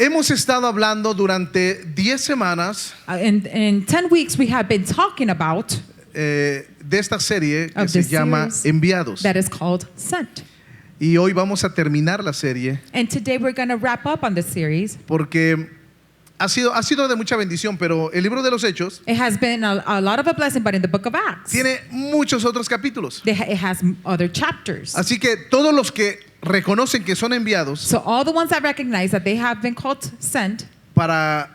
Hemos estado hablando durante 10 semanas In 10 weeks, we have been talking about de esta serie que of se the llama series Enviados. that is called Sent. Y hoy vamos a terminar la serie And today we're going to wrap up on the series. porque ha sido de mucha bendición, pero el libro de los Hechos It has been a lot of a blessing, but in the book of Acts, tiene muchos otros capítulos. it has other chapters. Así que todos los que reconocen que son enviados So all the ones that recognize that they have been called sent para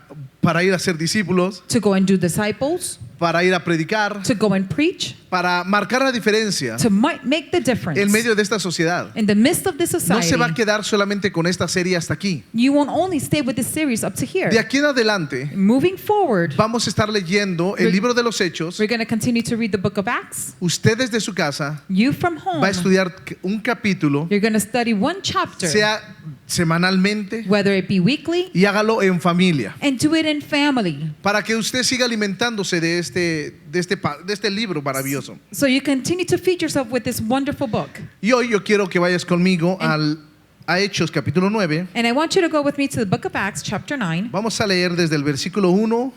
ir a ser discípulos, to go and do disciples, para ir a predicar, to go and preach, para marcar la diferencia to make the difference en medio de esta sociedad. in the midst of this No society. se va a quedar solamente con esta serie hasta aquí. You won't only stay with this series up to here. De aquí en adelante Moving forward, vamos a estar leyendo el libro de los Hechos. we're going to continue to read the book of Acts. Usted desde su casa You from home, va a estudiar un capítulo, you're going to study one chapter, sea semanalmente, whether it be weekly, y hágalo en familia, and do it in family. para que usted siga alimentándose de este libro maravilloso. So you continue to feed yourself with this wonderful book. Y hoy yo quiero que vayas conmigo a Hechos capítulo 9. And I want you to go with me to the book of Acts, chapter 9. Vamos a leer desde el versículo 1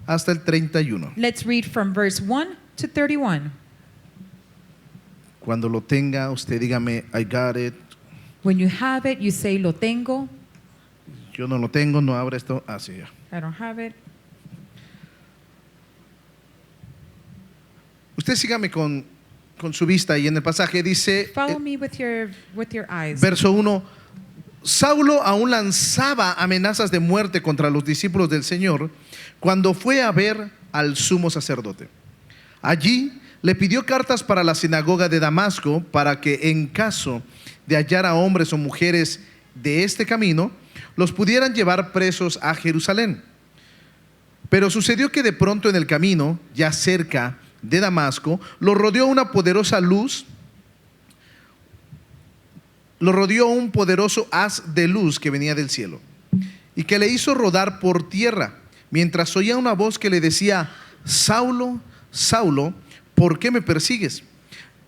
hasta el 31. Let's read from verse 1 to 31. Cuando lo tenga, usted dígame, I got it. When you have it, you say, lo tengo. Yo no lo tengo, no abra esto. Así ya. I don't have it. Usted sígame con su vista y en el pasaje dice, Follow me with your eyes. verso 1, Saulo aún lanzaba amenazas de muerte contra los discípulos del Señor cuando fue a ver al sumo sacerdote. Allí le pidió cartas para la sinagoga de Damasco para que en caso de hallar a hombres o mujeres de este camino, los pudieran llevar presos a Jerusalén. Pero sucedió que de pronto en el camino, ya cerca de Damasco, lo rodeó una poderosa luz, lo rodeó un poderoso haz de luz que venía del cielo y que le hizo rodar por tierra, mientras oía una voz que le decía, Saulo, Saulo, ¿por qué me persigues?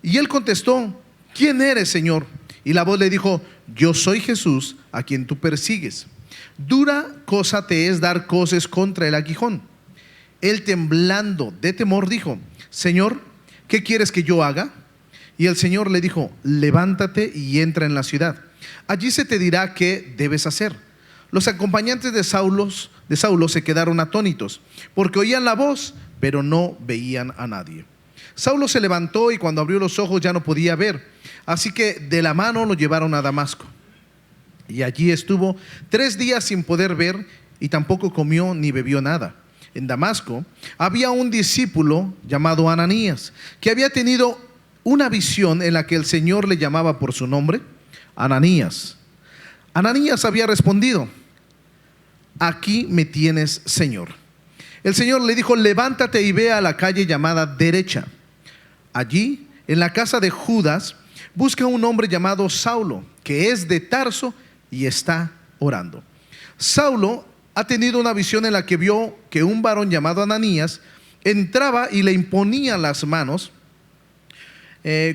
Y él contestó, ¿quién eres, Señor? Y la voz le dijo, yo soy Jesús, a quien tú persigues. Dura cosa te es dar coces contra el aguijón. Él, temblando de temor, dijo, Señor, ¿qué quieres que yo haga? Y el Señor le dijo, levántate y entra en la ciudad. Allí se te dirá qué debes hacer. Los acompañantes de Saulo se quedaron atónitos, porque oían la voz, pero no veían a nadie. Saulo se levantó y cuando abrió los ojos ya no podía ver, así que de la mano lo llevaron a Damasco. Y allí estuvo 3 días sin poder ver y tampoco comió ni bebió nada. En Damasco había un discípulo llamado Ananías, que había tenido una visión en la que el Señor le llamaba por su nombre, Ananías. Ananías había respondido, aquí me tienes, Señor. El Señor le dijo, levántate y ve a la calle llamada Derecha. Allí, en la casa de Judas, busca un hombre llamado Saulo, que es de Tarso y está orando. Saulo ha tenido una visión en la que vio que un varón llamado Ananías entraba y le imponía las manos,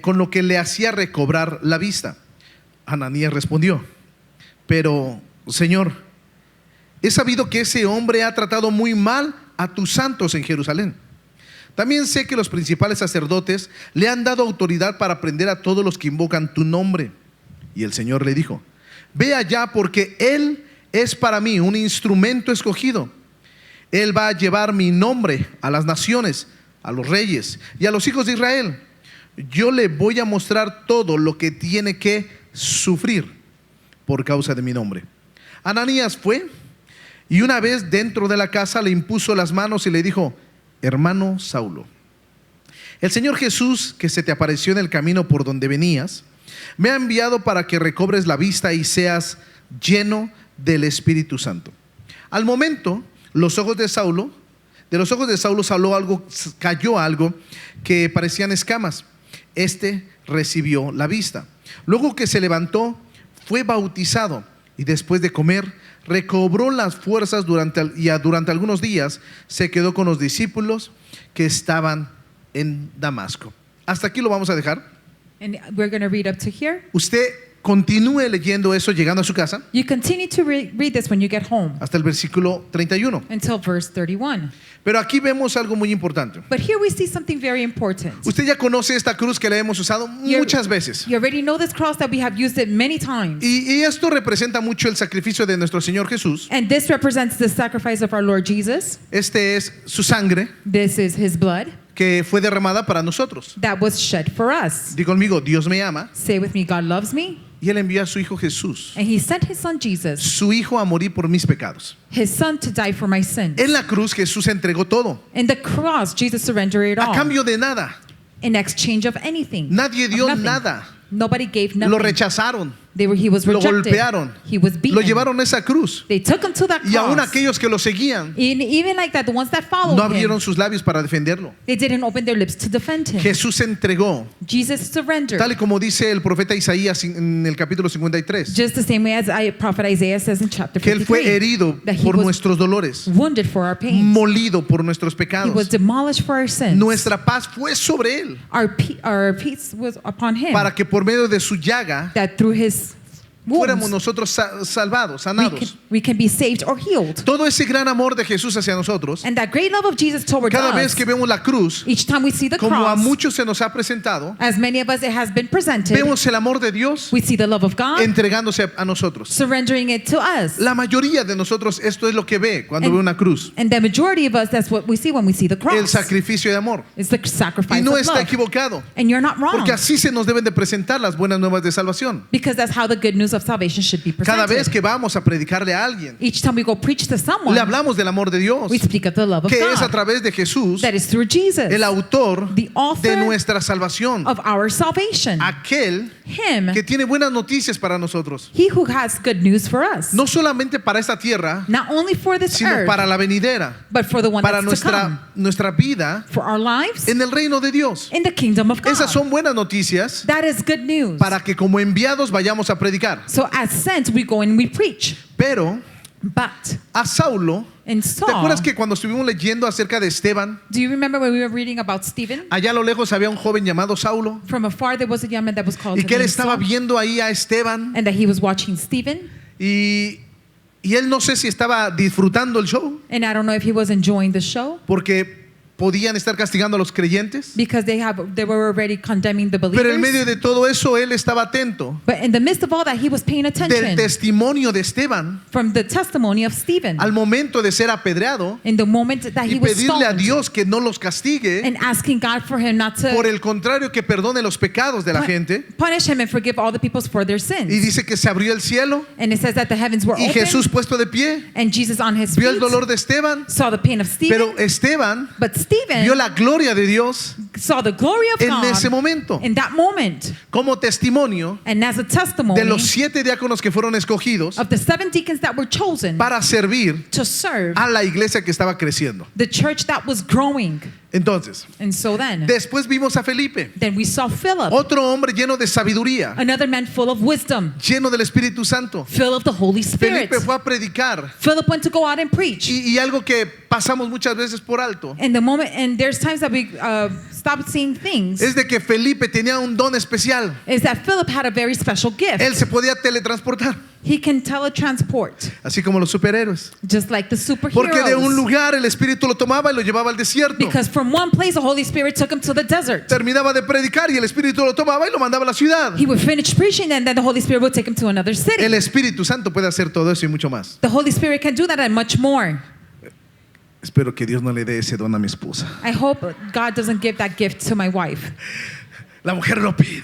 con lo que le hacía recobrar la vista. Ananías respondió, pero Señor, he sabido que ese hombre ha tratado muy mal a tus santos en Jerusalén. También sé que los principales sacerdotes le han dado autoridad para prender a todos los que invocan tu nombre. Y el Señor le dijo, ve allá porque él es para mí un instrumento escogido. Él va a llevar mi nombre a las naciones, a los reyes y a los hijos de Israel. Yo le voy a mostrar todo lo que tiene que sufrir por causa de mi nombre. Ananías fue y una vez dentro de la casa le impuso las manos y le dijo, hermano Saulo, el Señor Jesús, que se te apareció en el camino por donde venías, me ha enviado para que recobres la vista y seas lleno del Espíritu Santo. Al momento, de los ojos de Saulo cayó algo que parecían escamas. Este recibió la vista. Luego que se levantó, fue bautizado y después de comer, recobró las fuerzas durante algunos días se quedó con los discípulos que estaban en Damasco. Hasta aquí lo vamos a dejar. And we're going to read up to here. Usted continúe leyendo eso llegando a su casa You continue to read this when you get home hasta el versículo 31. until verse 31. Pero aquí vemos algo muy importante. But here we see something very important. Usted ya conoce esta cruz que la hemos usado muchas veces. You already know this cross that we have used it many times. Y esto representa mucho el sacrificio de nuestro Señor Jesús. And this represents the sacrifice of our Lord Jesus. Este es su sangre This is his blood que fue derramada para nosotros. that was shed for us. Digo conmigo, Dios me ama Say with me, God loves me. y Él envió a su Hijo Jesús, And he sent his son Jesus, su Hijo, a morir por mis pecados. his son to die for my sins. En la cruz Jesús entregó todo, In the cross, Jesus surrendered it a all cambio de nada. in exchange of anything. Nadie of dio nothing. nada. Nobody gave Lo nothing. rechazaron, He was lo rejected. golpearon, He was beaten. lo llevaron a esa cruz. They took him to that Y aún cross. aquellos que lo seguían Even like that, the ones that followed no him, abrieron sus labios para defenderlo. they didn't open their lips to defend him. Jesús se entregó, Jesus surrendered. tal y como dice el profeta Isaías en el capítulo 53, Just the same way as prophet Isaiah says in chapter que Él fue 53. herido That he por was nuestros dolores, wounded for our pain. molido por nuestros He was pecados. demolished for our sins. Nuestra paz fue sobre Él, Our peace was upon him. para que por medio de su llaga That through his fuéramos wounds, nosotros salvados, sanados. we can be saved or healed. Todo ese gran amor de Jesús hacia nosotros, And that great love of Jesus towards cada us, vez que vemos la cruz, each time we see the como a cross, muchos se nos ha presentado, as many of us it has been presented, vemos el amor de Dios we see the love of God entregándose a nosotros. surrendering it to us. La mayoría de nosotros esto es lo que ve cuando ve una cruz, And the majority of us, that's what we see when we see the el cross. sacrificio de amor. It's the Y sacrifice no of está love. equivocado, And you're not wrong. porque así se nos deben de presentar las buenas nuevas de salvación. Because that's how the good news of salvation should be Cada vez presented. que vamos a predicarle a alguien, Each time we go preach to someone, le hablamos del amor de Dios, we speak of the love of que es a God. través de Jesús, That is through Jesus, el autor the author de nuestra salvación, of our salvation. aquel Him, que tiene buenas noticias para nosotros, he who has good news for us. no solamente para esta tierra, Not only for this sino earth, para la venidera, but for the one para that's to come. nuestra vida For our lives en el reino de Dios. in the kingdom of God. Esas son buenas noticias That is good news. para que como enviados vayamos a predicar. So as sent, we go and we preach. Pero But a Saulo, in ¿te Saul, acuerdas que cuando estuvimos leyendo acerca de Esteban, do you remember when we were reading about Stephen? allá a lo lejos había un joven llamado Saulo From afar there was a young man that was called y que él named estaba Saul, viendo ahí a Esteban and that he was watching Stephen, y él no sé si estaba disfrutando el show and I don't know if he was enjoying the show porque podían estar castigando a los creyentes, because they were already condemning the pero en medio believers. de todo eso él estaba atento But in the midst of all that, he was paying del attention testimonio de Esteban from the testimony of Stephen al momento de ser apedreado in the moment that he y was pedirle a stoned, Dios que no los castigue, and asking God for him not por to el contrario que perdone los pecados de la gente. punish him and forgive all the people for their Y sins. dice que se abrió el cielo And it says that the heavens were y open, Jesús puesto de pie and Jesus on his vio el feet dolor de Esteban, saw the pain of Stephen, pero Esteban but Stephen vio la gloria de Dios saw the glory of en God ese momento in that moment. como testimonio And as a testimony de los 7 diáconos que fueron escogidos of the 7 deacons that were chosen para servir to serve a la iglesia que estaba creciendo. the church that was growing. Entonces, And so then después vimos a Felipe, we saw Philip, otro hombre lleno de sabiduría, another man full of wisdom, lleno del Espíritu Santo. full of the Holy Spirit. Felipe fue a predicar Philip went to go out and preach. y algo que pasamos muchas veces por alto And the moment, and there's times that we stop seeing things, es de que Felipe tenía un don especial. is that Philip had a very special gift. Él se podía teletransportar, He can teletransport, así como los superhéroes. just like the Porque de un superheroes. lugar el Espíritu lo tomaba y lo llevaba al desierto. Because from one place, the Holy Spirit took him to the desert. Terminaba de predicar y el Espíritu lo tomaba y lo mandaba a la ciudad. He would finish preaching, and then the Holy Spirit would take him to another city. El Espíritu Santo puede hacer todo eso y mucho más. The Holy Spirit can do that and much more. Espero que Dios no le dé ese don a mi esposa. I hope God doesn't give that gift to my wife. La mujer lo pide.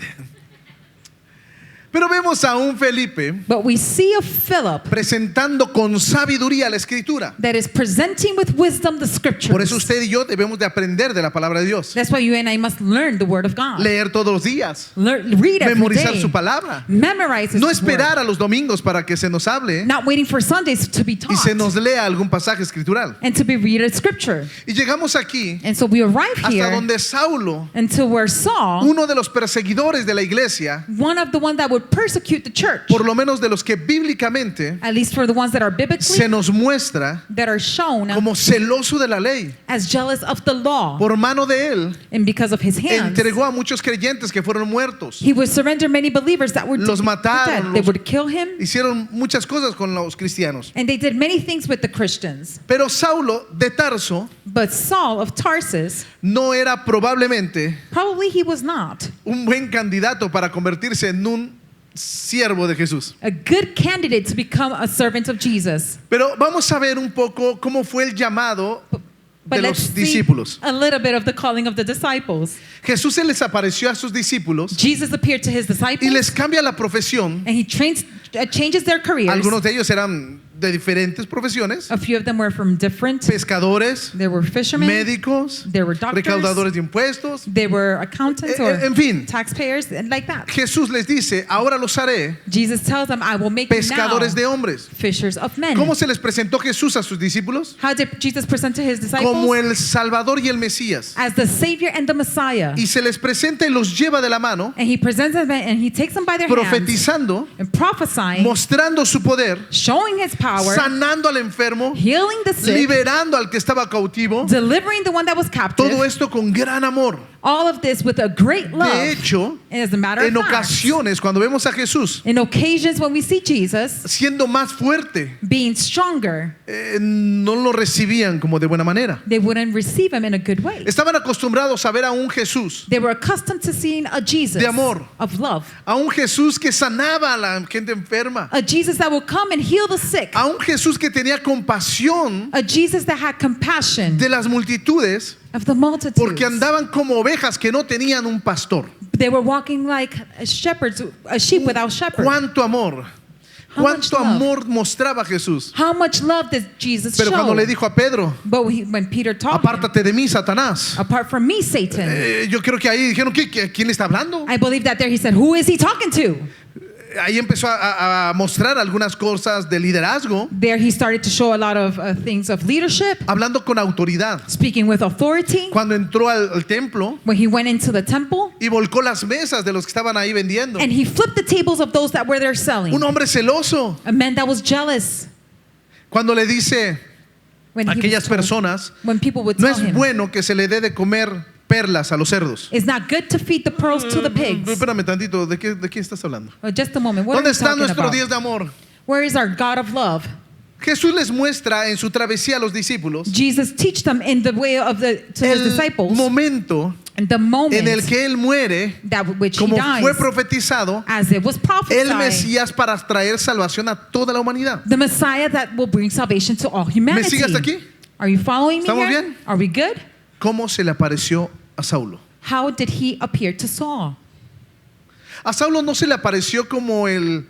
Pero vemos a un Felipe But we see a Philip presentando con sabiduría la escritura. that is presenting with wisdom the scriptures. Por eso usted y yo debemos de aprender de la palabra de Dios. That's why you and I must learn the word of God. Leer todos los días. Read every Memorizar day. su palabra. Memorize His No word. esperar a los domingos para que se nos hable Not waiting for Sundays to be y se taught nos lea algún pasaje escritural. and to be read a scripture. Y llegamos aquí And so we arrive hasta here donde Saulo, until where Saul, uno de los perseguidores de la iglesia, one of the ones that would would persecute the church. por lo menos de los que bíblicamente At least for the ones that are se biblically, nos muestra that are shown como celoso de la ley. as jealous of the law. Por mano de él, And because of his hands, entregó a muchos creyentes que fueron muertos. he would surrender many believers that were Los mataron, dead. They los- would kill him, Hicieron muchas cosas con los cristianos. and they did many things with the Christians. Pero Saulo de Tarso But Saul of Tarsus, no era probablemente probably he was not un buen candidato para convertirse en un siervo de Jesús. a good candidate to become a servant of Jesus. Pero vamos a ver un poco cómo fue el llamado But de let's los see discípulos. a little bit of the calling of the disciples. Jesús se les apareció a sus discípulos Jesus appeared to his y disciples, les cambia la profesión. and he changes their careers. Algunos de ellos eran de diferentes profesiones: A few of them were from different. pescadores, There were fishermen. médicos, There were doctors. recaudadores de impuestos. They were accountants or En fin, taxpayers, and like that. Jesús les dice: ahora los haré Jesus tells them, I will make you pescadores de now hombres. fishers of men. ¿Cómo se les presentó Jesús a sus discípulos? How did Jesus present to his Como disciples? el Salvador y el Mesías. As the Savior and the Messiah. Y se les presenta y los lleva de la mano, And he presents them and he takes them by their hands profetizando, and prophesying, mostrando su poder, showing his power, sanando al enfermo, healing the sick, liberando al que estaba cautivo. delivering the one that was captive. Todo esto con gran amor. All of this with a great love. De hecho, And as a matter en of fact, ocasiones cuando vemos a Jesús in occasions when we see Jesus siendo más fuerte, being stronger, no lo recibían como de buena manera. they wouldn't receive him in a good way. Estaban acostumbrados a ver a un Jesús, They were accustomed to seeing a Jesus de amor. of love. a un Jesús que sanaba a la gente enferma, A Jesus that will come and heal the sick. a un Jesús que tenía compasión A Jesus that had compassion de las multitudes, of the multitudes. porque andaban como ovejas que no tenían un pastor. They were walking like shepherds, a sheep without shepherd. Cuánto amor, How much cuánto love? amor mostraba Jesús. How much love did Jesus Pero show? cuando le dijo a Pedro: But when Peter taught him, apártate de mí, Satanás, apart from me, Satan, yo creo que ahí dijeron: ¿quién le está hablando? I believe that there he said, who is he talking to? Ahí empezó a mostrar algunas cosas de liderazgo, There he started to show a lot of things of leadership, hablando con autoridad. speaking with authority. Cuando entró al templo When he went into the temple y volcó las mesas de los que estaban ahí vendiendo. and he flipped the tables of those that were there selling. Un hombre celoso. A man that was jealous. Cuando le dice When a he aquellas was told- personas: when people would no tell es him, bueno que se le dé de comer perlas a los cerdos. it's not good to feed the pearls to the pigs. Espérame tantito, ¿de qué estás hablando? Just a moment. What are ¿Dónde we están talking nuestros about? días de amor? Where is our God of love? Jesús les muestra en su travesía a los discípulos Jesus teach them in the way of to his el disciples momento and the moment en el que Él muere, that which como he dies, fue profetizado, as it was el prophesied, Mesías para traer salvación a toda la humanidad. the Messiah that will bring salvation to all ¿Me humanity. sigue hasta aquí? Are you following me ¿Estamos here? bien? Are we good? ¿Cómo se le apareció a Saulo? How did he appear to Saul? A Saulo no se le apareció como el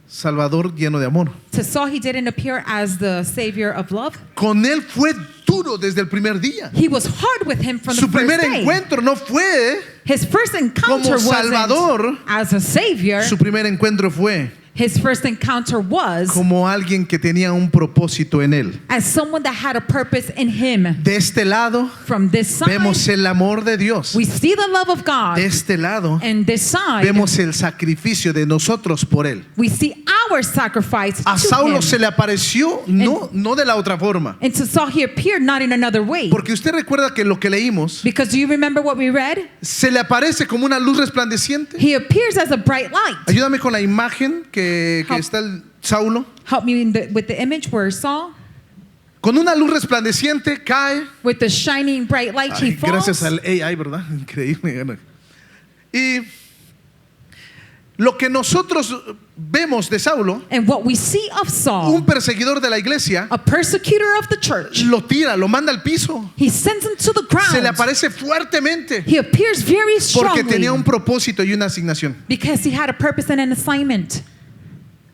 Salvador lleno de amor. To Saul, he didn't appear as the savior of love. Con él fue duro desde el primer día. He was hard with him from the Su first primer day. encuentro no fue His first encounter como Salvador. wasn't as a savior. Su primer encuentro fue His first encounter was como alguien que tenía un propósito en él. as someone that had a purpose in him. De este lado From this side, vemos el amor de Dios. we see the love of God. De este lado And this side, vemos el sacrificio de nosotros por él. we see our sacrifice A to Saulo him. se le apareció no de la otra forma. And to Saul, he appeared not in another way. Porque usted recuerda que lo que leímos Because do you remember what we read? se le aparece como una luz resplandeciente. He appears as a bright light. Ayúdame con la imagen que How- está el Saulo. Help me with the image where Saul, Con una luz resplandeciente cae. with the shining bright light, he Ay, falls. gracias al AI, ¿verdad? Increíble. Y lo que nosotros vemos de Saulo, And what we see of Saul, un perseguidor de la iglesia, a persecutor of the church, lo tira, lo manda al piso. he sends him to the Se le ground. aparece fuertemente He appears very porque strongly tenía un propósito y una asignación. because he had a purpose and an assignment.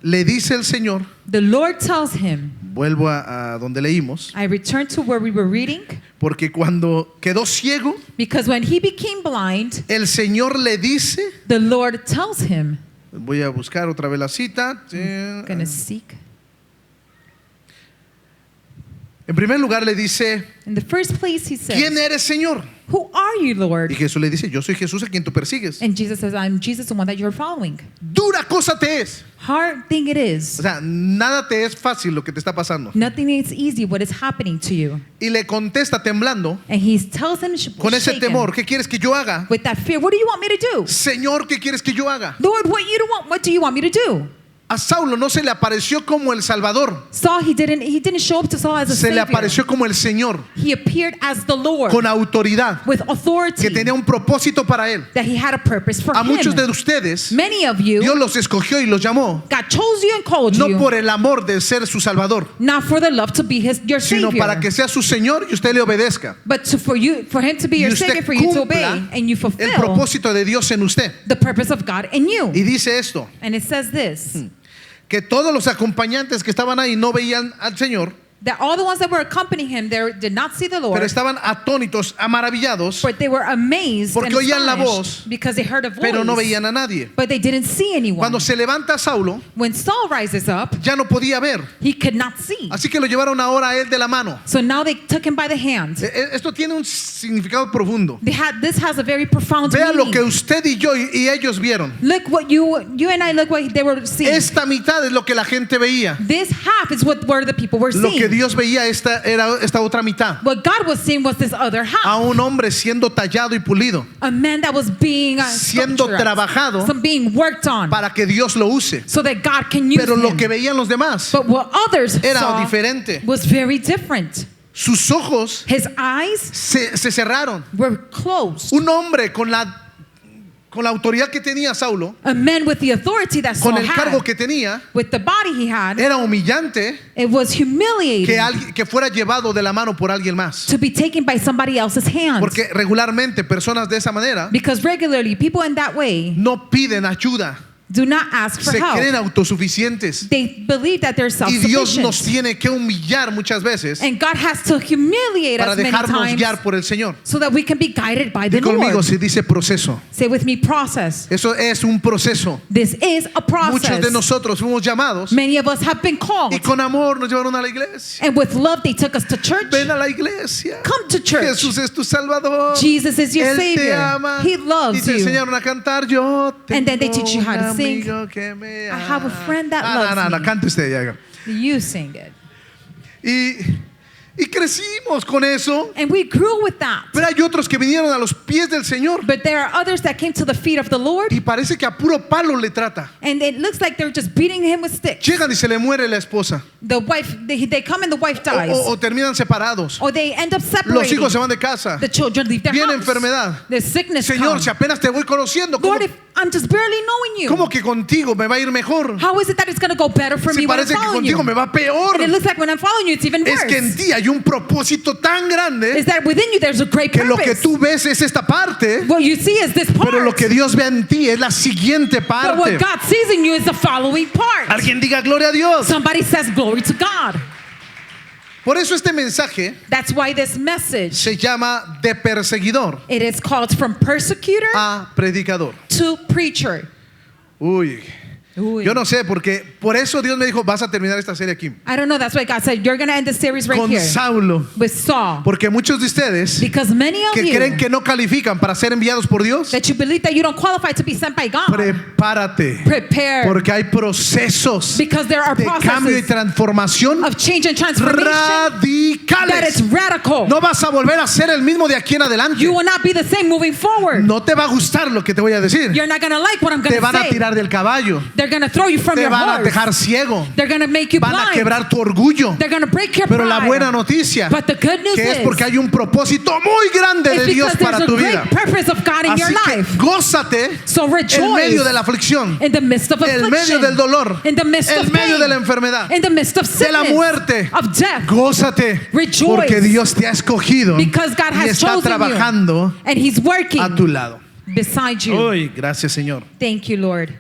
Le dice el Señor, The Lord tells him, vuelvo a donde leímos, I return to where we were reading, porque cuando quedó ciego, because when he became blind, el Señor le dice, the Lord tells him, voy a buscar otra vez la cita. gonna seek. En primer lugar le dice, In the first place, he says, ¿quién eres, Señor? Who are you, Lord? Y Jesús le dice, yo soy Jesús a quien tú persigues. And Jesus says, I'm Jesus, the one that you're following. Dura cosa te es. Hard thing it O is. sea, nada te es fácil lo que te está pasando. Nothing is easy what is happening to you. Y le contesta temblando, And he tells him, con ese shaken, temor, ¿qué quieres que yo haga? with that fear, what do you want me to do? Señor, ¿qué quieres que yo haga? Lord, what do you want me to do? A Saulo no se le apareció como el Salvador, Saul, he didn't show up to Saul as a se le savior. apareció como el Señor, He appeared as the Lord con autoridad, with authority, que tenía un propósito para él. that he had a purpose for A muchos de him. ustedes, Many of you, Dios los escogió y los llamó, God chose you and called no you, por el amor de ser su Salvador, not for the love to be your sino savior, para que sea su Señor y usted le obedezca. but for him to be Y your usted savior, for you to obey, cumpla and you el fulfill propósito de Dios en usted. the purpose of God in you. Y dice esto, And it says this, que todos los acompañantes que estaban ahí no veían al Señor, that all the ones that were accompanying him there did not see the Lord, pero estaban atónitos, maravillados, but they were amazed porque and oían la astonished voz, because they heard a voice, pero no veían a nadie. but they didn't see anyone. Cuando se levanta Saulo, When Saul rises up, ya no podía ver, he could not see. así que lo llevaron ahora a él de la mano. So now they took him by the hand. Esto tiene un significado profundo. This has a very profound Vea lo que meaning. usted y yo y ellos vieron. Look what you and I look what they were seeing. Esta mitad es lo que la gente veía. This half is what the people were Lo que seeing. Dios veía era esta otra mitad. What God was seeing was this other A half. un hombre siendo tallado y pulido, A man that was being siendo sculptured, trabajado some being worked on, para que Dios lo use. so that God can use Pero lo him. que veían los demás But what others era saw diferente. was very different. Sus ojos His eyes se cerraron. were closed. Un hombre con la autoridad que tenía Saulo, A man with the authority that Saul con el cargo had, que tenía, with the body he had, era humillante it was humiliating que fuera llevado de la mano por alguien más. to be taken by somebody else's hand. Porque regularmente personas de esa manera Because regularly, people in that way no piden ayuda, do not ask for se creen help. autosuficientes. They believe that they're Y Dios nos self-sufficient. tiene que humillar muchas veces And God has to humiliate para us many dejarnos times guiar por el Señor. so that we can be guided by the Y conmigo Lord. se dice proceso. Say with me, process. Eso es un proceso. This is a Muchos de process. nosotros fuimos llamados Many of us have been called. y con amor nos llevaron a la iglesia. And with love, they took us to church. Ven a la iglesia. Come to church. Jesús es tu Salvador. Jesus is your Él te Savior. ama. He Y loves te you. enseñaron a cantar. Yo And then they tengo teach you how to un sing. amigo que me I have a friend that ama. loves No, me. cante usted ya. You sing it. Y crecimos con eso. And we grew with that. Pero hay otros que vinieron a los pies del Señor But there are others that came to the feet of the Lord, y parece que a puro palo le trata. and it looks like they're just beating him with sticks. Llegan y se le muere la esposa. The wife, they come and the wife dies. O terminan separados. Or they end up Los separating. hijos se van de casa. The children leave their Viene house. enfermedad. The sickness Señor, comes. si apenas te voy conociendo, ¿cómo, Lord, if I'm just barely knowing you, cómo que contigo me va a ir mejor? how is it that it's going to go better for Si me when I'm parece que following you? contigo me va peor. And it looks like when I'm following you, it's even Es que en worse. ti hay un propósito tan grande Is that within you there's a great que lo que purpose. tú ves es esta parte, What you see is this part. pero lo que Dios ve en ti es la siguiente But parte. what God sees in you is the following part. Alguien diga gloria a Dios. Somebody says glory to God. Por eso este mensaje That's why this message, se llama de perseguidor it is called from persecutor a predicador. to preacher. Uy, Uy. yo no sé, porque por eso Dios me dijo, vas a terminar esta serie aquí. I don't know. That's why God said you're going to end the series right Con here Saulo. with Saul. Porque muchos de ustedes Because many of que you creen que no califican para ser enviados por Dios, that you believe that you don't qualify to be sent by God, prepárate. prepare. Porque hay procesos Because there are de cambio y processes transformación of change and transformation that radicales. is radical. No vas a volver a ser el mismo de aquí en adelante. You will not be the same moving forward. No te va a gustar lo que te voy a decir. You're not going to like what I'm going Te to van a say. tirar del caballo. They're going to throw you from Te your van a horse. dejar ciego. They're going to make you Van a blind. quebrar tu orgullo. They're going to break your Pero la pride. buena noticia But the good news que es is, porque hay un propósito muy grande it's de Dios because para there's a tu great vida. purpose of God in Así your que life. gózate So en rejoice medio de la aflicción, in the midst of en affliction, medio del dolor, in the midst en of medio pain, de la enfermedad, in the midst of de la sickness, muerte. of death, Gózate Rejoice. porque Dios te ha escogido because God y has está chosen trabajando you, and He's working a tu lado. beside you. Uy, gracias, Señor. Thank you, Lord.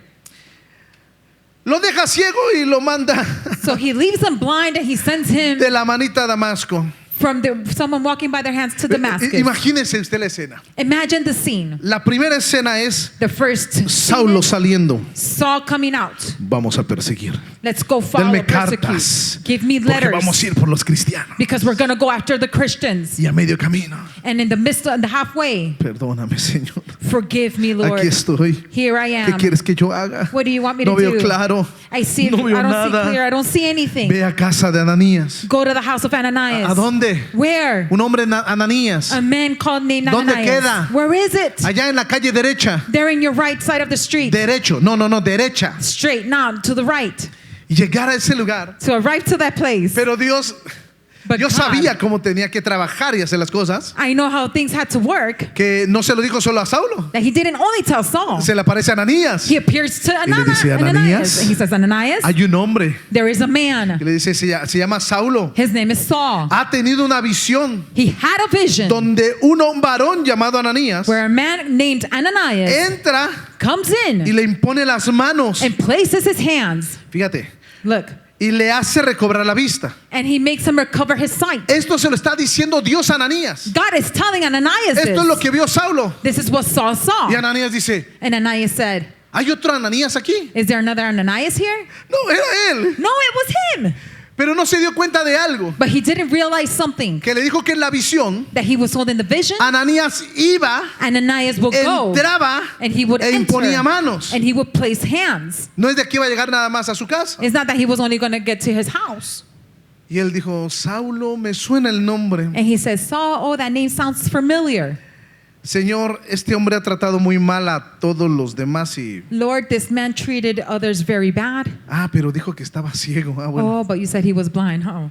Lo deja ciego y lo manda So He leaves him blind and He sends him de la manita a Damasco. from someone walking by their hands to Damascus. Imagínese usted la escena. Imagine the scene. La primera escena es The first Saulo saliendo. Saul coming out. Vamos a perseguir. Let's go follow, Denme persecute. cartas. Give me Porque vamos letters. a ir por los cristianos. Because we're going to go after the Christians. Y a medio camino. And in the midst of the halfway, Perdóname, Señor. forgive me, Lord. Aquí estoy. Here I ¿Qué am. quieres que yo haga? What do you want me No to veo do? claro. I see. No veo I don't nada. see clear. I don't see anything. Ve a casa de Ananías. Go to the house of Ananias. ¿A dónde? Where? Un hombre Ananías. A man called named ¿Dónde Ananias. queda? Where is it? Allá en la calle derecha. They're in your right side of the street. Derecho. No, derecha. Straight, now to the right. Y llegar a ese lugar. To arrive to that place. Pero Dios But Yo God, sabía cómo tenía que trabajar y hacer las cosas. I know how things had to work. Que no se lo dijo solo a Saulo. That he didn't only tell Saul. Se le aparece a Ananías. He appears to le dice, Ananias. "Ananías, And he says, Ananias, Hay un hombre. there is a man. Y le dice, se llama Saulo. His name is Saul. Ha tenido una visión He had a vision donde un varón llamado Ananías where a man named Ananias entra comes y in le impone las manos. and places his hands. Fíjate. Look. Y le hace recobrar la vista. And he makes him recover his sight. Esto se lo está diciendo Dios a Ananías. God is telling Ananias Esto es lo this. que vio Saulo. This is what Saul saw. Y Ananías dice, And Ananias said, ¿hay otro Ananías aquí? is there another Ananias here? No, era él. No, it was him. Pero no se dio cuenta de algo. But he didn't realize something. Que le dijo que en la visión, That he was told in the vision, Ananías iba, Ananias will go. entraba And he would e imponía enter. manos. And he would place hands. No es de que iba a llegar nada más a su casa. It's not that he was only going to get to his house. Y él dijo, Saulo, me suena el nombre. And he says, Saul, oh, that name sounds familiar. Señor, este hombre ha tratado muy mal a todos los demás y... Lord, this man treated others very bad. Ah, pero dijo que estaba ciego. Ah, bueno. Oh, but you said he was blind, huh?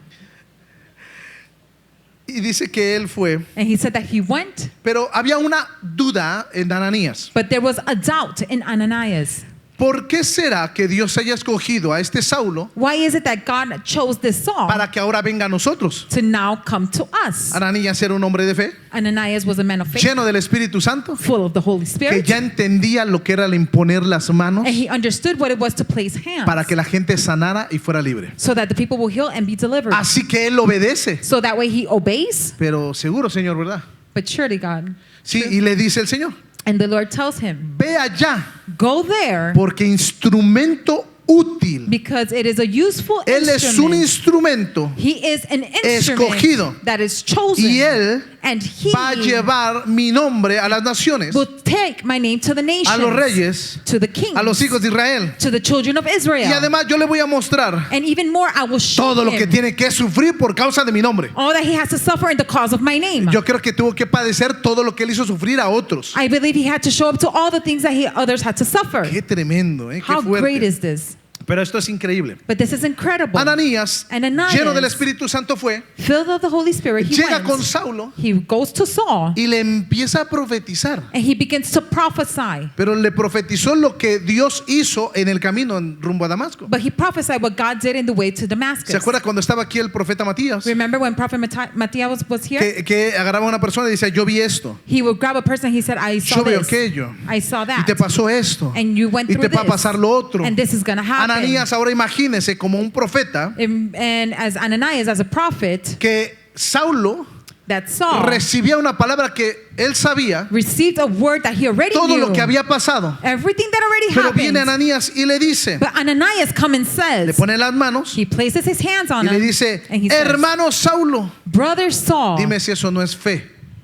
Y dice que él fue. And he said that he went, Pero había una duda en Ananías. but there was a doubt in Ananias. ¿Por qué será que Dios haya escogido a este Saulo Why is it that God chose this Saul para que ahora venga a nosotros? to now come to us? Ananías era un hombre de fe, Ananias was a man of faith, lleno del Espíritu Santo, full of the Holy que Spirit, ya entendía lo que era el imponer las manos and he understood what it was to place hands para que la gente sanara y fuera libre. so that the people will heal and be delivered. Así que él obedece. So that way he obeys, Pero seguro, Señor, ¿verdad? but surely God. Sí, y le dice el Señor, And the Lord tells him, ve allá, go there porque instrumento útil. because it is a useful Él es un instrument. instrumento He is an instrument escogido. that is chosen, y él and he va a llevar mi nombre a las naciones, will take my name to the nations, a los reyes, to the kings, a los hijos de Israel. to the children of Israel. Y además yo le voy a mostrar And even more, I will show todo lo que him tiene que sufrir por causa de mi nombre. all that he has to suffer in the cause of my name. Yo creo que tuvo que padecer todo lo que él hizo sufrir a otros. I believe he had to show up to all the things that others had to suffer. Qué tremendo, qué How great fuerte. is this? Pero esto es increíble. But this is incredible. Ananías, Ananias, lleno del Espíritu Santo, fue, filled of the Holy Spirit, he llega went. con Saulo He goes to Saul y le empieza a profetizar. and he begins to prophesy. Pero le profetizó lo que Dios hizo en el camino en rumbo a Damasco. But he prophesied what God did in the way to Damascus. ¿Se acuerda cuando estaba aquí el profeta Matías? Remember when Prophet Matthias was here? Que agarraba a una persona y decía, yo vi esto, He would grab a person, he said, I saw yo veo this, aquello, I saw y that, te pasó esto, and you went y through te va a this, pasar lo otro. and this is going to happen. Ananías, ahora imagínese como un profeta And as Ananias, as a prophet, que Saulo that Saul recibía una palabra que él sabía received a word that he already todo knew, lo que había pasado. everything that already Pero viene happened. Ananías y le dice, But Ananias comes and le says, pone las manos he places his hands on y le him, dice, and he says, hermano Saulo, brother Saul, dime si eso no es fe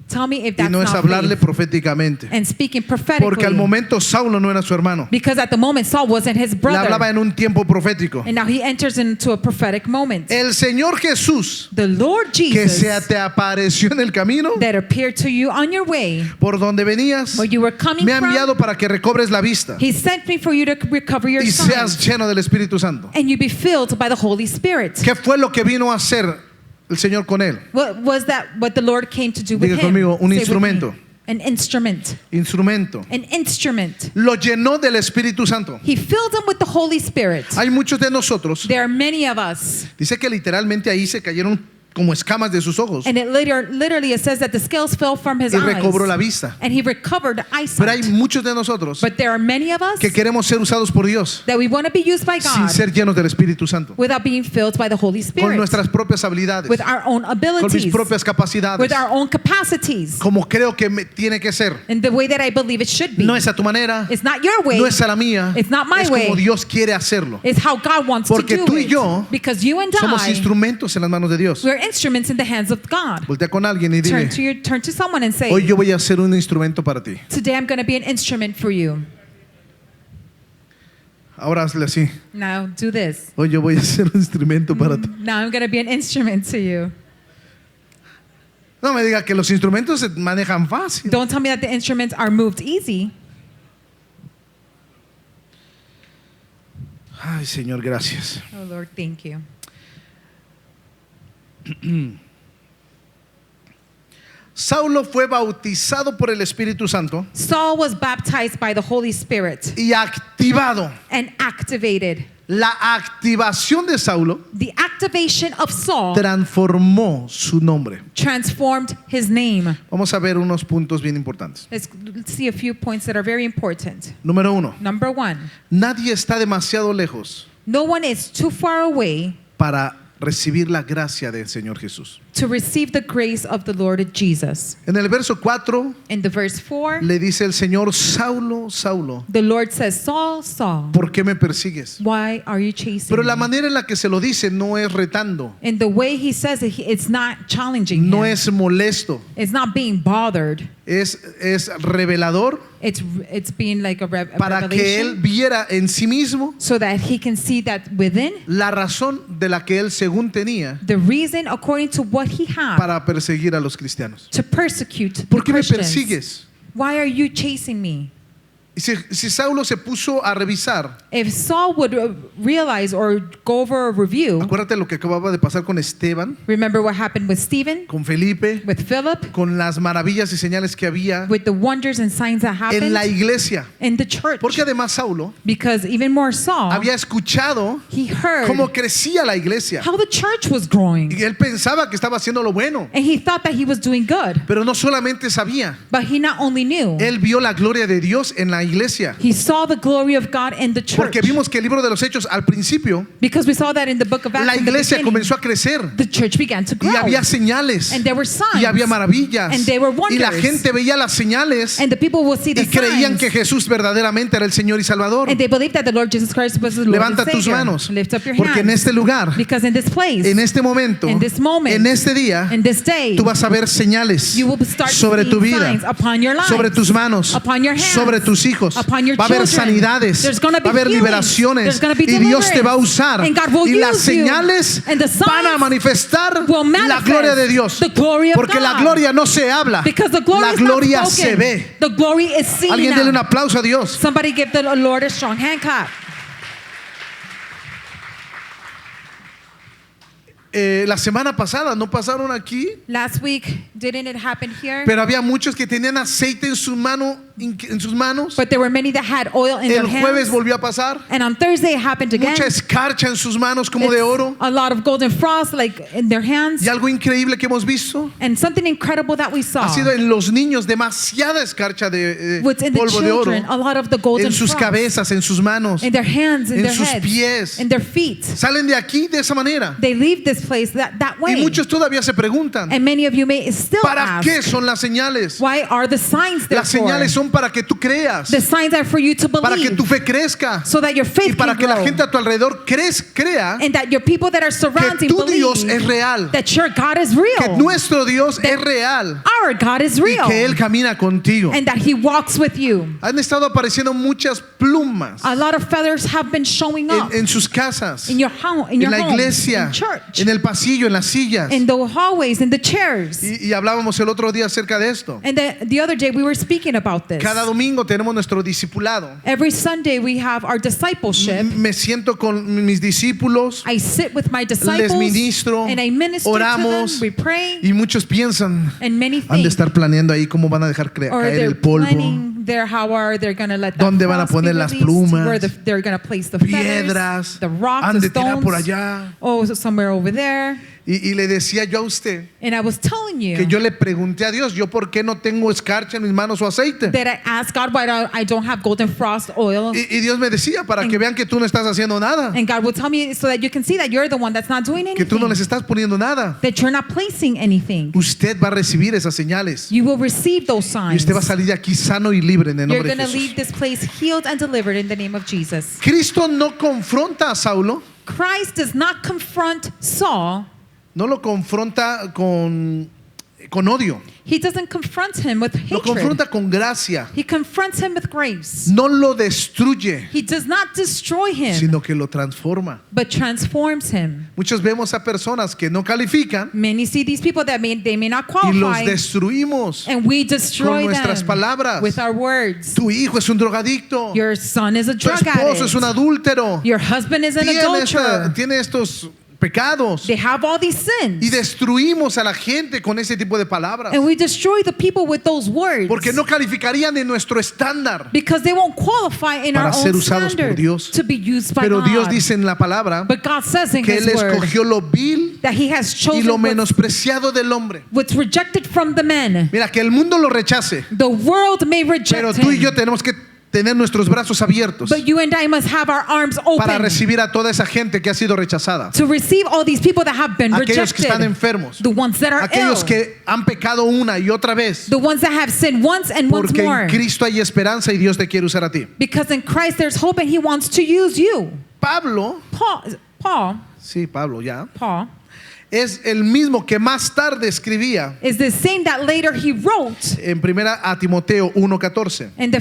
tell me if y that's no es not hablarle faith. proféticamente. And speaking Porque prophetically, al momento Saulo no era su hermano, because at the moment Saul wasn't his le hablaba brother, en un tiempo profético. and now he enters into a prophetic moment. El Señor Jesús The Lord que Jesus se te apareció en el camino that appeared to you on your way, por donde venías, where you were coming me ha from, enviado para que recobres la vista he sent me for you to recover your y seas sight, lleno del Espíritu Santo. and you be filled by the Holy Spirit. ¿Qué fue lo que vino a hacer el Señor con él? What was that what the Lord came to do with Diga him? conmigo, un Say with instrumento. me. An instrument. Instrumento. An instrument. Lo llenó del Espíritu Santo. He filled him with the Holy Spirit. Hay muchos de nosotros, There are many of us. dice que literalmente ahí se cayeron como escamas de sus ojos. And it literally it says that the scales fell from his Y eyes. recobró la vista. And he recovered Pero hay eyesight. muchos de nosotros But there are many of us que queremos ser usados por Dios that we want to be used by sin God ser llenos del Espíritu Santo, without being filled by the Holy con Spirit, nuestras propias habilidades, with our own con mis abilities, propias capacidades, with our own capacities, como creo que tiene que ser. in the way that I believe it should be. No es a tu manera, It's not your way. no es a la mía, It's not my es como way. Dios quiere hacerlo. It's how God wants Porque to do tú y it. yo Because you and Somos I, instrumentos en las manos de Dios. we're instruments in the hands of God. Voltea con alguien y dile, Turn to someone and say, hoy yo voy a ser un instrumento para ti. today I'm going to be an instrument for you. Ahora hazle así. Now do this. Hoy yo voy a ser un instrumento para ti. Now I'm going to be an instrument to you. No me diga que los instrumentos se manejan fácil. Don't tell me that the instruments are moved easy. Ay, Señor, gracias. Oh Lord, thank you. Saulo fue bautizado por el Espíritu Santo Saul was baptized by the Holy Spirit y activado. and activated. La activación de Saulo The activation of Saul transformó su nombre. transformed his name. Vamos a ver unos puntos bien importantes. Let's see a few points that are very important. Número 1. Number one, Nadie está demasiado lejos no one is too far away para recibir la gracia del Señor Jesús. to receive the grace of the Lord Jesus. En el verso 4 In the verse 4, le dice el Señor, Saulo, Saulo, the Lord says, Saul, Saul, ¿por qué me persigues? why are you chasing Pero la me? manera en la que se lo dice no es retando, And the way he says it, it's not challenging no him. es molesto, It's not being bothered. es revelador It's being like a para que él revelation viera en sí mismo so that he can see that within la razón de la que él según tenía the reason according to what he had para perseguir a los cristianos. to persecute the ¿Por qué me Christians. persigues? Why are you chasing me? Y si Saulo se puso a revisar, If Saul would realize or go over a review, acuérdate lo que acababa de pasar con Esteban, remember what happened with Stephen, con Felipe, with Philip, con las maravillas y señales que había with the wonders and signs that en happened la iglesia. in the church. Porque además Saulo Because even more Saul, había escuchado he heard cómo crecía la iglesia. how the church was growing. Y él pensaba que estaba haciendo lo bueno. And he thought that he was doing good. Pero no solamente sabía, But he not only knew, él vio la gloria de Dios en la iglesia. he saw the glory of God in the church. Porque vimos que el libro de los Hechos al principio, Because we saw that in the book of Acts, la in the iglesia beginning, comenzó a crecer. the church began to grow. Y había señales. And there were signs. Y había maravillas. And there were Y la wonders. gente veía las señales And the people will see the y creían signs. que Jesús verdaderamente era el Señor y Salvador. And they believed that the Lord Jesus Christ was the Lord Levanta and tus Savior. manos. Lift up your Porque en hands. este lugar, Because in this place, en este momento, in this moment, en este día, in this day, tú vas a ver señales you will start sobre tu seeing vida, signs upon your lives, sobre tus manos, upon your hands, sobre tus hijos. upon your Va a haber children. sanidades, There's gonna be va a haber healings. liberaciones There's gonna be y Dios te va a deliverance. usar And God will y las use you. señales And the signs van a manifestar will la manifest gloria de Dios. the glory of Porque la God. gloria no se habla, Because the glory la is not gloria spoken. se ve. The glory is seen. Alguien dele un now. aplauso a Dios. Somebody give the Lord a strong hand clap. La semana pasada no pasaron aquí, Last week, didn't it happen here? pero había muchos que tenían aceite en sus manos. But there were many that had oil in their El jueves hands. volvió a pasar. And on Thursday it happened again. Mucha escarcha en sus manos como de oro. A lot of golden frost like in their hands. Y algo increíble que hemos visto And something incredible that we saw. ha sido en los niños demasiada escarcha de What's in the polvo de oro children, a lot of the golden en sus frost. cabezas, en sus manos, In their hands, in en their sus heads, pies. in their feet. Salen de aquí de esa manera. They leave this place that Y way. muchos todavía se preguntan, And many of you may still ¿para ask, qué son las señales? why are the signs there Las for? señales son para que tú creas, The signs are for you to para que believe, tu fe crezca so that your y faith para can que la grow. gente a tu alrededor crea And that your people that are que surrounding tu Dios believe es real, that your God is que real. nuestro Dios es real Our God is y real. que Él camina contigo. And that He walks with you. Han estado apareciendo muchas plumas A lot of feathers have been showing up en sus casas, in your home, in en your la homes, iglesia, in church, en el pasillo, en las sillas. in the hallways, in the chairs. Y hablábamos el otro día acerca de esto. And the other day we were speaking about this. Cada domingo tenemos nuestro discipulado. Every Sunday we have our discipleship. Me siento con mis discípulos I sit with my disciples ministro, and I minister oramos, to them. We pray. y muchos piensan, And many han de think, estar planeando ahí cómo van a dejar or caer they're el polvo, planning there how are they going to let that ¿Dónde van a frost be poner las released, plumas? where they're going to place the feathers, piedras, the rocks, han the de tirar stones. por allá. Oh, so somewhere over there. Y le decía yo a usted And I was telling you que yo le pregunté a Dios, yo por qué no tengo escarcha en mis manos o aceite. that I asked God why I don't have golden frost oil. Y Dios me decía, para que vean que tú no estás haciendo nada, And God will tell me so that you can see that you're the one that's not doing que tú no les anything. estás poniendo nada. That you're not placing anything. Usted va a recibir esas señales You will receive those y signs. usted va a salir de aquí sano y libre en el You're nombre going de to leave Jesús. this place healed and delivered in the name of Jesus. Cristo no confronta a Saulo, Christ does not confront Saul. no lo confronta con odio, He doesn't confront him with lo hatred. confronta con gracia, He confronts him with grace. no lo destruye, He does not destroy him, sino que lo transforma. but transforms him. Muchos vemos a personas que no califican Many see these people that they may not y los qualify, destruimos and we destroy con nuestras them palabras. with our words. Tu hijo es un drogadicto, Your son is a tu drug esposo es un addict. adúltero, Your husband is an adulterer. tiene estos pecados, They have all these y sins. destruimos a la gente con ese tipo de palabras, And we destroy the people with those words porque no calificarían en nuestro estándar. because they won't qualify in Para our ser own usados por standard Dios. to be used by Pero God. Dios dice en la palabra But God says in que His Él word escogió lo vil that He has y lo chosen what's menospreciado del hombre. rejected from the men. Mira, que el mundo lo rechace, The world may pero reject tú y yo Him, tenemos que tener nuestros brazos abiertos but you and I must have our arms para open recibir a toda esa gente que ha sido rechazada. to receive all these people that have been Aquellos que están rejected, enfermos, the ones that are aquellos ill, que han pecado una y otra vez, the ones that have sinned once and once porque more. en Cristo hay esperanza y Dios te quiere usar a ti. Because in Christ there's hope and He wants to use you. Pablo, Paul es el mismo que más tarde escribía is the same that later he wrote en primera a Timoteo 1:14. in the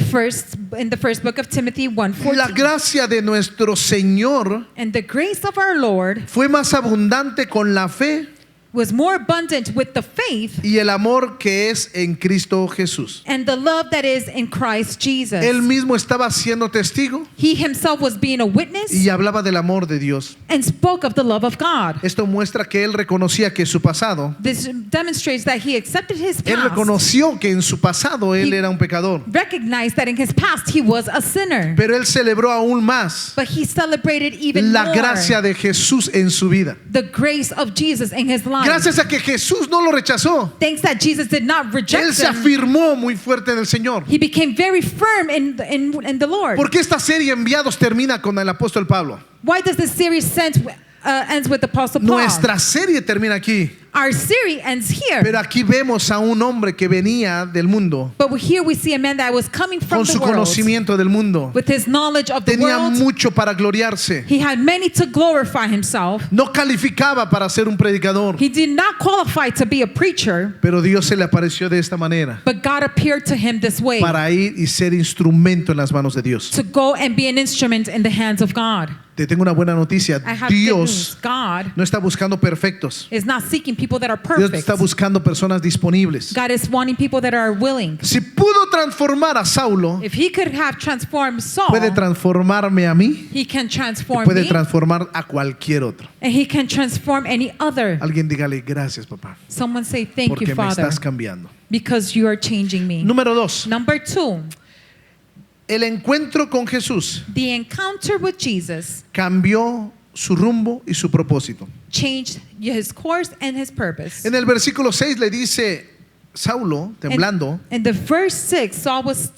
first book of Timothy La 1:14. gracia de nuestro Señor And the grace of our Lord fue más abundante con la fe was more abundant with the faith y el amor que es en Cristo Jesús. and the love that is in Christ Jesus. Él mismo estaba siendo testigo He himself was being a witness y hablaba del amor de Dios. and spoke of the love of God. Esto muestra que él reconocía que su pasado, This demonstrates that he accepted his él past, reconoció que en su pasado él era un pecador, recognized that in his past he was a sinner, pero él celebró aún más but he celebrated even la more gracia de Jesús en su vida. the grace of Jesus in his life. Gracias a que Jesús no lo rechazó, Thanks that Jesus did not él reject se him. afirmó muy fuerte en el Señor. He became very firm in the Lord. ¿Por qué esta serie Enviados termina con el apóstol Pablo? Why does this series ends with Apostle Paul? Nuestra serie termina aquí, Our series ends here. pero aquí vemos a un hombre que venía del mundo, But here we see a man that was coming from con the su world conocimiento del mundo. with his knowledge of the Tenía world. mucho para gloriarse. He had many to glorify himself. No calificaba para ser un predicador, He did not qualify to be a preacher, pero Dios se le apareció de esta manera but God appeared to him this way, para ir y ser instrumento en las manos de Dios. to go and be an instrument in the hands of God. Te tengo una buena noticia. I have good news. Dios God no está buscando perfectos. is not seeking people that are Dios perfect. está buscando personas disponibles. God is wanting people that are willing. Si pudo transformar a Saulo, If he could have transformed Saul, puede transformarme a mí he can y transform puede me, transformar a cualquier otro. and he can transform any other. Alguien dígale gracias, papá, Someone say, thank porque you, me Father, estás cambiando. because you are changing me. Número 2, Number 2, el encuentro con Jesús the encounter with Jesus cambió su rumbo y su propósito. changed his course and his purpose. En el versículo 6 le dice Saulo, temblando, In the verse 6, Saul was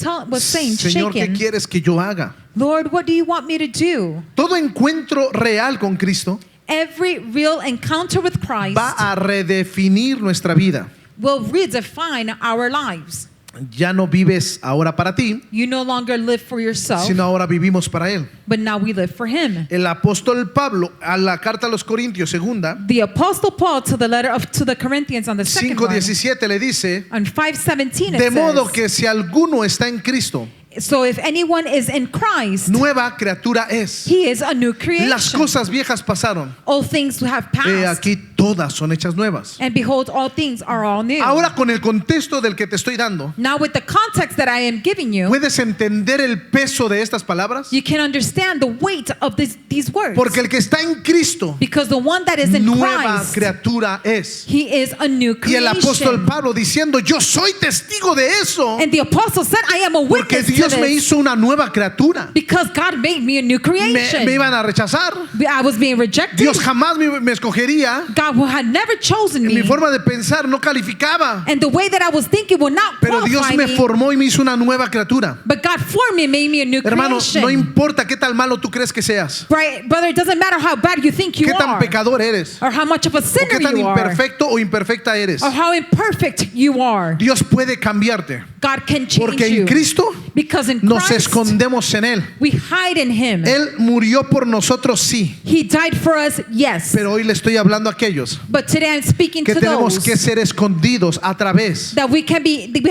saying, Señor, ¿qué shaken, quieres que yo haga? Lord, what do you want me to do? Todo encuentro real con Cristo Every real encounter with Christ va a redefinir nuestra vida. will redefine our lives. Ya no vives ahora para ti, You no longer live for yourself, sino ahora vivimos para Él. but now we live for Him. El apóstol Pablo, a la carta a los Corintios, segunda, The Apostle Paul to the letter to the Corinthians on the second one, 5:17 le dice, on 5:17 it de modo says, que si alguno está en Cristo, so if anyone is in Christ, nueva criatura es. he is a new Las creation. cosas viejas pasaron, All things have he passed, aquí todas son hechas nuevas. and behold, all things are all new. Ahora con el contexto del que te estoy dando, Now with the context that I am giving you, ¿puedes entender el peso de estas palabras? you can understand the weight of these words. Porque el que está en Cristo, Because the one that is in nueva Christ, criatura es. he is a new Y el apóstol creation. Pablo diciendo, yo soy testigo de eso, And the apostle said, I am a porque witness to Dios me this hizo una nueva criatura. because God made me a new creation. Me iban a rechazar. I was being rejected. Dios jamás me escogería. God had never chosen Mi me. forma de pensar no calificaba. And the way that I was thinking would not Pero Dios qualify me me. formó y me hizo una nueva criatura. But God formed me and made me a new Hermano, creation. no importa qué tan malo tú crees que seas. Right, brother, it doesn't matter how bad you think you Qué tan are. pecador eres. Or how much of a O sinner qué tan you are. imperfecto o imperfecta eres. Or how imperfect you are. Dios puede cambiarte. God can change Porque you. en Cristo Because in nos Christ, escondemos en Él. we hide in Him. Él murió por nosotros, sí. He died for us, yes. Pero hoy le estoy hablando a aquellos But today I'm speaking que to tenemos those que ser escondidos a través that we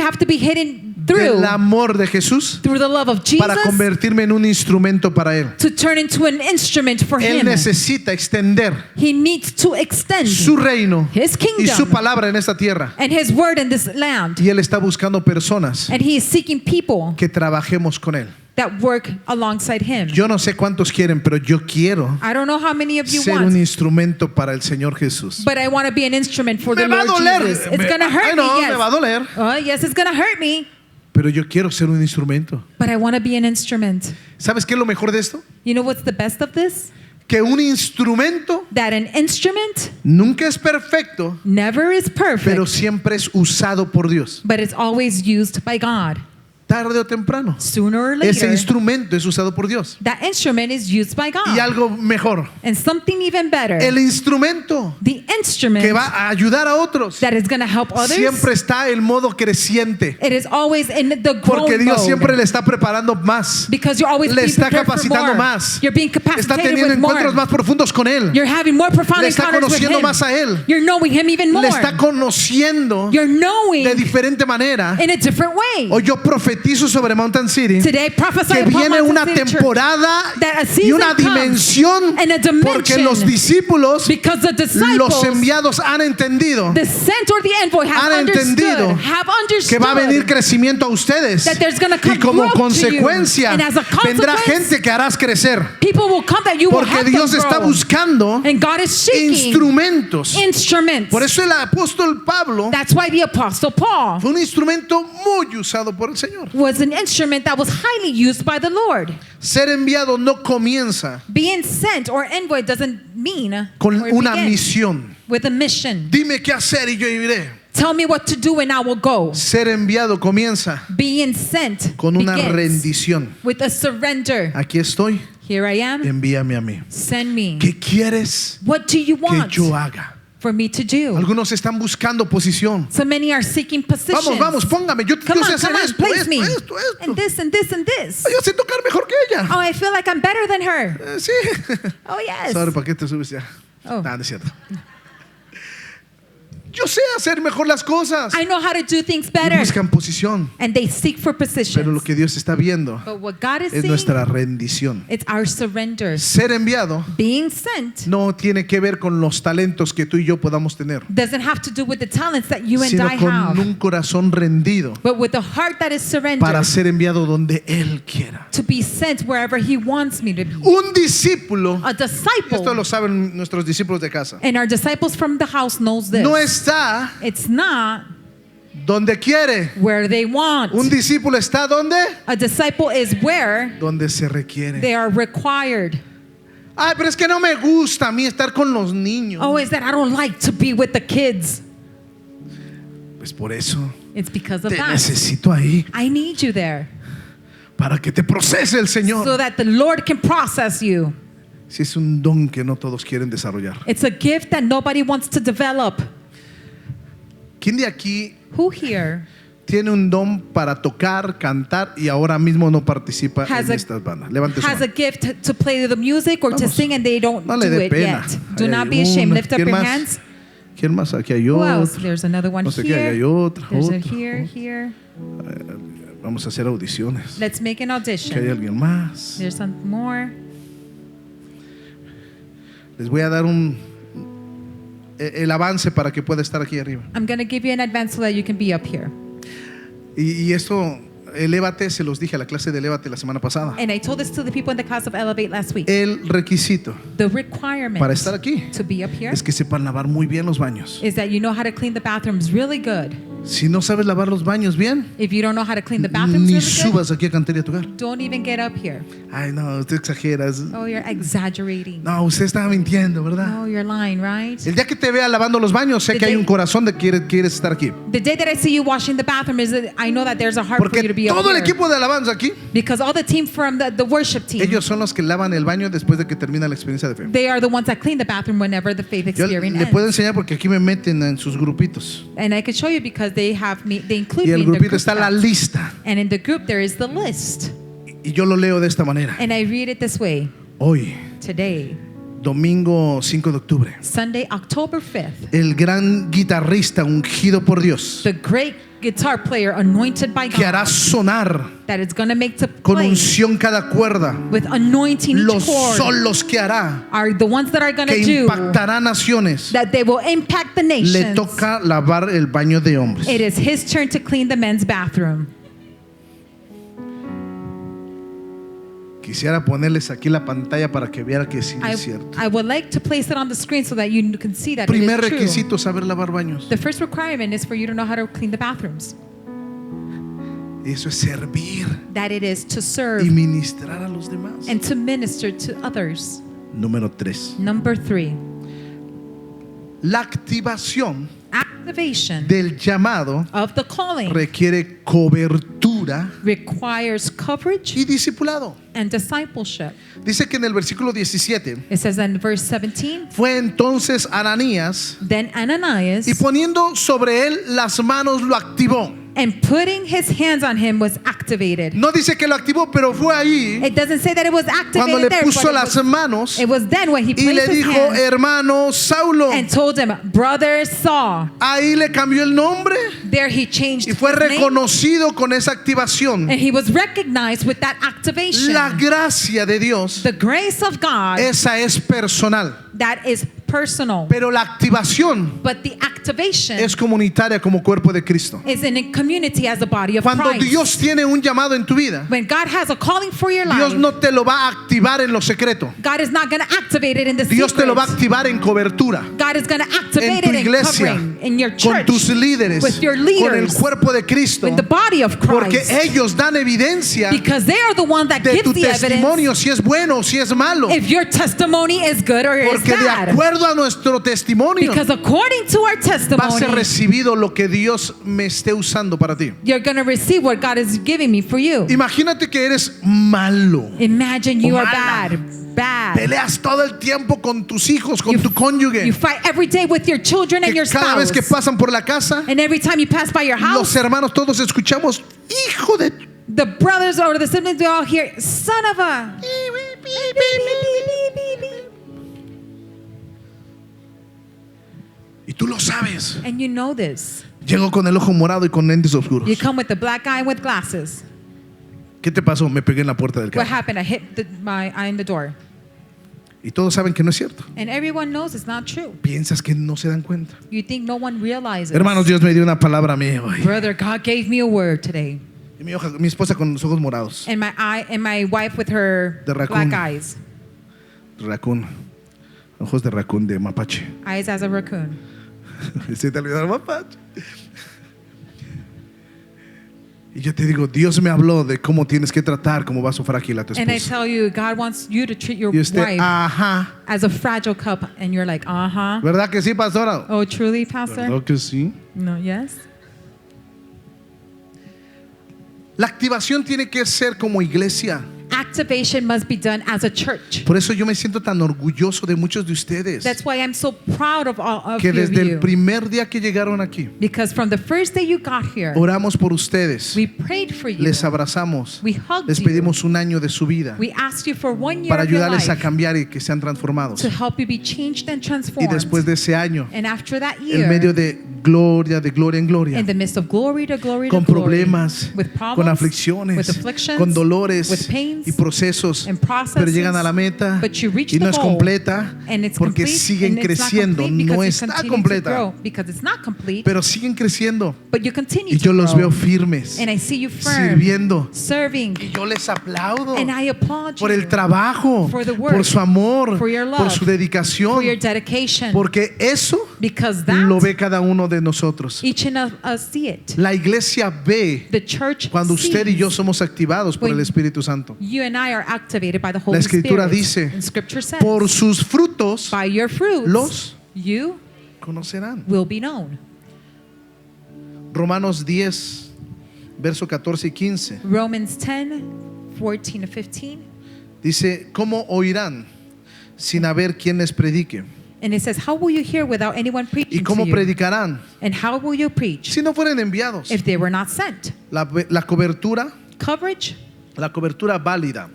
have to be hidden through del amor de Jesús the love of Jesus para convertirme en un instrumento para Él. to turn into an instrument for Él Him. necesita extender He needs to extend su reino His y su kingdom palabra en esta tierra. and His word in this land. Y Él está buscando personas And He is seeking people que trabajemos con Él. that work alongside Him. Yo no sé cuántos quieren, pero yo quiero I don't know how many of you ser un want, instrumento para el Señor Jesús. but I want to be an instrument for the Me va a Lord doler. Jesus. It's going to hurt Ay, no, me, me va a yes. doler. Oh, yes, it's going to hurt me, Pero yo quiero ser un instrumento. but I want to be an instrument. ¿Sabes qué es lo mejor de esto? You know what's the best of this? Que un instrumento That an instrument nunca es perfecto, never is perfect, pero siempre es usado por Dios. but it's always used by God. Tarde o temprano. Sooner or Ese later, instrumento es usado por Dios. that instrument is used by Y God. algo mejor. And something even better, El instrumento the instrument que va a ayudar a otros that is going to help others, siempre está en modo creciente. it is always in the Porque growing Dios mode. siempre le está preparando más. Because you're always Le being está prepared for capacitando more. más. You're being Está capacitated teniendo with more. encuentros más profundos con Él. You're having more profound Le está encounters with conociendo Him. más a Él. You're knowing Him even more. Le está conociendo You're knowing de diferente manera. in a different way. Hoy yo profetizo sobre Mountain City Today, prophesy que upon viene Mountain una City Church temporada that a y season una comes dimensión and a porque dimension los discípulos, because the los disciples, enviados han entendido the sent or the envoy have Han entendido understood que va a venir crecimiento a ustedes that there's gonna come y como growth to consecuencia you. And as a vendrá consequence, gente que harás crecer people will come that you will porque help Dios them está grow. buscando And God is seeking instrumentos. instruments. Por eso el apóstol Pablo That's why the apostle Paul fue un instrumento muy usado por el Señor. was an instrument that was highly used by the Lord. Ser enviado no comienza Being sent or envoy doesn't mean con or it una begins misión. with a mission. Dime qué hacer y yo iré. Tell me what to do and I will go. Ser enviado comienza Being sent con una begins rendición. with a surrender. Aquí estoy, Here I am. envíame a mí. Send me. ¿Qué quieres What do you que want yo haga? for me to do? Algunos están buscando posición. So many are seeking positions. Vamos, póngame. Yo Come sé on, hacer come on, esto, place me. esto. And this and this and this. Yo sé tocar mejor que ella. Oh, I feel like I'm better than her. Sí. Oh, yes. Sorry, ¿para qué te subes ya? Oh. No es cierto. Yo sé hacer mejor las cosas. I know how to do things Y better. buscan posición. And they seek for Pero lo positions. que Dios está viendo But what God is es seeing, nuestra rendición. it's our surrender. Ser enviado Being sent no tiene que ver con los talentos que tú y yo podamos tener, doesn't have to do with the talents that you and sino I con have, un corazón rendido but with a heart that is surrendered para ser enviado donde Él quiera. to be sent wherever He wants me to be. Un discípulo, A esto disciple, lo saben nuestros discípulos de casa, and our disciples from the house knows this. no está It's not donde quiere. where they want. Un discípulo está donde A disciple is where se requiere. they are required. Ay, pero es que no me gusta a mí estar con los niños. Oh, is that I don't like to be with the kids. Pues por eso It's because of te that. necesito ahí I need you there para que te procese el Señor. so that the Lord can process you. Si es un don que no todos quieren desarrollar. It's a gift that nobody wants to develop. ¿Quién de aquí Who here tiene un don para tocar, cantar y ahora mismo no participa has en a- estas bandas? Levante su has a mano. gift to play the music or to Vamos. sing and they don't No le do dé it pena. yet? Do Ahí not hay be ashamed. uno. Lift up ¿Quién your más? hands. ¿Quién más? Aquí hay Who else? otro. There's another one No sé qué hay here. otro. There's a otro. here. Vamos a hacer audiciones. Let's make an Que hay audition. alguien más. There's some more. Les voy a dar el avance para que pueda estar aquí arriba. I'm going to give you an advance so that you can be up here. Y esto, Elévate, se los dije a la clase de Elévate la semana pasada. And I told this to the people in the class of Elevate last week. El requisito The requirement para estar aquí to be up here es que sepan lavar muy bien los baños. is that you know how to clean the bathrooms really good. Si no sabes lavar los baños bien, If you don't know how to clean the bathrooms ni really good, subas aquí a Cantería a tocar. don't even get up here. Ay, no, usted exagera. Oh, you're exaggerating. No, usted estaba mintiendo, ¿verdad? No, you're lying, right? El día que te vea lavando los baños, sé que hay un corazón de que quieres estar aquí. The day that I see you washing the bathroom is that I know that there's a heart for you to Porque be up todo el here. equipo de alabanza aquí, Because all the team from the worship team, ellos son los que lavan el baño después de que termina la experiencia de fe. they are the ones that clean the bathroom whenever the faith Yo experience le puedo ends. enseñar porque aquí me meten en sus grupitos. And I can show you because they have me, they include Y me el in the grupito group está la chat. lista. And in the group there is the list. Y yo lo leo de esta manera. And I read it this way. Hoy, Today, domingo 5 de octubre, Sunday, October 5th, el gran guitarrista ungido por Dios, the great guitar player anointed by que hará God sonar that is going to make to con play unción cada cuerda, with anointing each los chord solos que hará, are the ones that are going que to do impactará naciones, that they will impact the le nations. toca lavar el baño de hombres. It is his turn to clean the men's bathroom. Quisiera ponerles aquí la pantalla para que vieran que sí I, es cierto. I would like to place it on the screen so that you can see that Primer it is true. requisito, saber lavar baños. The first requirement is for you to know how to clean the bathrooms. Eso es servir That it is to y serve ministrar a los demás. and to minister to others. Número 3. Number 3, La activación activation del llamado of the calling requiere cobertura requires coverage y discipulado. and discipleship. Dice que en el versículo 17, It says in verse 17, fue entonces Ananías then Ananias, y poniendo sobre él las manos lo activó. and putting his hands on him, was activated. No dice que lo activó, pero fue ahí It doesn't say that it was cuando activated le there, puso but las manos it was then when he y le placed his dijo, hands hermano Saulo. and told him, brother Saul. Ahí le cambió el nombre There he changed y fue his name, reconocido con esa activación. and he was recognized with that activation. La gracia de Dios, The grace of God, esa es personal, that is personal, pero la activación but the activation es comunitaria como cuerpo de Cristo. is in a community as the body of Cuando Christ. Dios tiene un llamado en tu vida, When God has a calling for your Dios life, no te lo va a activar en lo secreto. God is not going to activate it in the Dios te lo va a secret. activar en cobertura, God is going to activate en tu it in iglesia, covering, in your con church, tus líderes, with your con el leaders, cuerpo de Cristo, with the body of porque Christ. ellos dan evidencia Because they are the one that de gives tu the evidence testimonio, si es bueno o si es malo. if your testimony is good or is Porque de bad. acuerdo a nuestro testimonio Because according to our va a ser testimony, recibido lo que Dios me esté usando para ti. you're going to receive what God is giving me for you. Imagínate que eres malo. Imagine you O are mala. bad. Peleas todo el tiempo con tus hijos, con You- tu cónyuge. You fight every day with your children and Que your cada vez spouse. que pasan por la casa, And every time you pass by your house, los hermanos todos escuchamos, hijo de... the brothers or the siblings, they all hear, son of a. Y tú lo sabes. And you know this. Llego con el ojo morado y con lentes oscuros. You come with the black eye with glasses. ¿Qué te pasó? Me pegué en la puerta del What carro. happened? I hit my eye in the door. Y todos saben que no es cierto. And everyone knows it's not true. Piensas que no se dan cuenta. You think no one realizes. Hermanos, Dios me dio una palabra a mí hoy. Brother, God gave me a word today. Y mi esposa con los ojos morados. And my wife with her The raccoon. black eyes. Raccoon. Ojos de raccoon de mapache. Eyes as a raccoon. Se te olvidó el mapache. Y yo te digo, Dios me habló de cómo tienes que tratar, cómo vas a frágil a tu And I esposa. tell you, God wants you to treat your Y usted, wife ajá. as a fragile cup. And you're like, uh-huh. ¿Verdad que sí, pastora? Oh, truly, Pastor? ¿Verdad que sí? No, yes? La activación tiene que ser como iglesia. Activation must be done as a church. Por eso yo me siento tan orgulloso de muchos de ustedes That's why I'm so proud of all of que desde el you. primer día que llegaron aquí, Because from the first day you got here, oramos por ustedes, we prayed for you. les abrazamos, We hugged les you. pedimos un año de su vida We asked you for 1 year para of your ayudarles a life cambiar y que sean transformados. to help you be changed and Y transformed. después de ese año, And after that en year, medio de gloria en gloria, in the midst of glory to glory con to glory, problemas, with con problems, aflicciones, with afflictions, con dolores with pains, y procesos, and processes, pero llegan a la meta but you reach y no the es goal, completa and it's porque complete, siguen and it's not creciendo, complete no because you está continue to completa, grow, because it's not complete, pero siguen creciendo but you continue y to yo los grow. veo firmes, And I see you firm, sirviendo, serving, y yo les aplaudo and I applaud por you el trabajo, for the work, por su amor, for your love, por su dedicación, for your dedication. porque eso Because lo that ve cada uno de nosotros. each and of us see it. La iglesia ve The church cuando usted y yo sees somos activados por el Espíritu Santo. you and I are activated by the Holy La Escritura Spirit. dice, And Scripture says, por sus frutos by your fruits, los you conocerán. will be known. Romanos 10, verso 14 y 15. Romans 10, 14 to 15. Dice, ¿cómo oirán sin haber quien les predique? And it says, how will you hear without anyone ¿Y preaching cómo to you? predicarán And how will you preach si no fueren enviados? if they were not sent? La cobertura, Coverage, la cobertura válida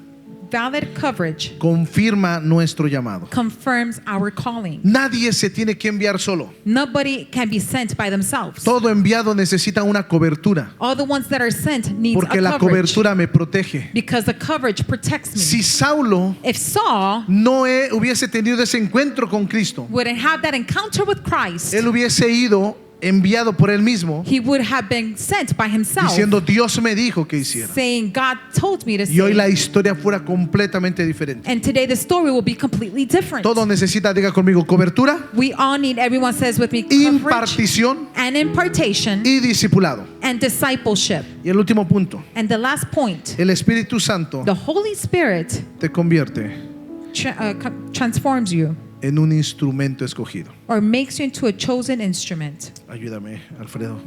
valid coverage, confirma nuestro llamado. confirms our calling. Nadie se tiene que enviar solo. Nobody can be sent by themselves. Todo enviado necesita una cobertura, All the ones that are sent need porque a la coverage cobertura me protege. because the coverage protects me. Si Saulo If Saul no hubiese tenido ese encuentro con Cristo, wouldn't have that encounter with Christ, él hubiese ido enviado por él mismo, he would have been sent by himself, diciendo, Dios me dijo que hiciera. saying, God told me to Y hoy la say. historia fuera completamente diferente. And today the story will be completely different. Todo necesita, diga conmigo, cobertura, We all need, everyone says with me, coverage impartición and impartation y discipulado. and discipleship. Y el último punto, And the last point, el Espíritu Santo the Holy Spirit te convierte transforms you en un instrumento escogido. or makes you into a chosen instrument. Ayúdame, Alfredo.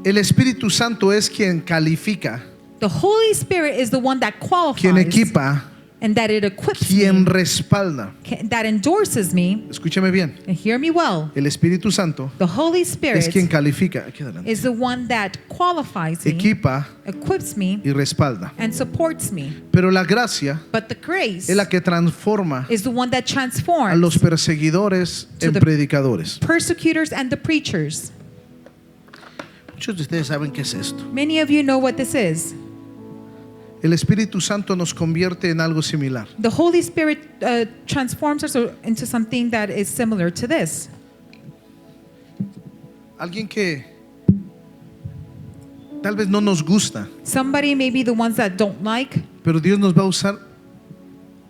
El Espíritu Santo es quien califica, The Holy Spirit is the one that qualifies quien equipa, and that it equips quien me, respalda. that endorses me. Escúcheme bien. And hear me well. El Espíritu Santo The Holy es Spirit quien califica, aquí adelante, is the one that qualifies me, equipa equips me, y respalda. and supports me. Pero la gracia But the grace es la que transforma is the one that a transforms los perseguidores To en the- predicadores. persecutors and the preachers. Muchos de ustedes saben qué es esto. Many of you know what this is. El Espíritu Santo nos convierte en algo similar. The Holy Spirit transforms us into something that is similar to this. Alguien que tal vez no nos gusta, Somebody may be the ones that don't like, pero Dios nos va a usar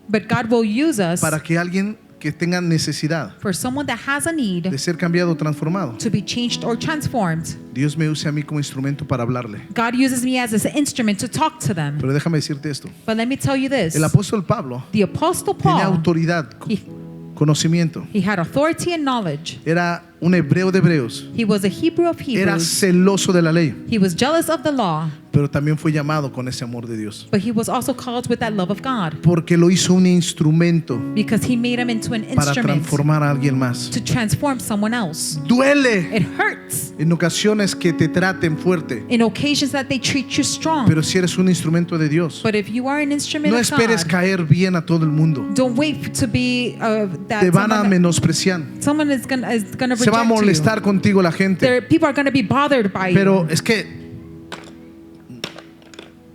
but God will use us para que alguien que tenga necesidad for someone that has a de need ser cambiado o transformado, to be changed or transformed. Dios me use a mí como instrumento para hablarle. God uses me as an instrument to talk to them. Pero déjame decirte esto. But let me tell you this. El apóstol Pablo The Apostle tenía Paul, autoridad, conocimiento. he had authority and knowledge. Era un hebreo de hebreos. He was a Hebrew of Era Hebrews. celoso de la ley, He was jealous of the law, pero también fue llamado con ese amor de Dios. but he was also called with that love of God Porque lo hizo un instrumento because he made him into an para instrument transformar a alguien más. to transform someone else. Duele It hurts en ocasiones que te traten fuerte, in occasions that they treat you strong. pero si eres un instrumento de Dios, But if you are an instrument no of esperes God, caer bien a todo el mundo. don't wait to be that Te van a someone, menospreciar. someone is gonna Se va a reject molestar you. contigo la gente, People are gonna be bothered by pero you. es que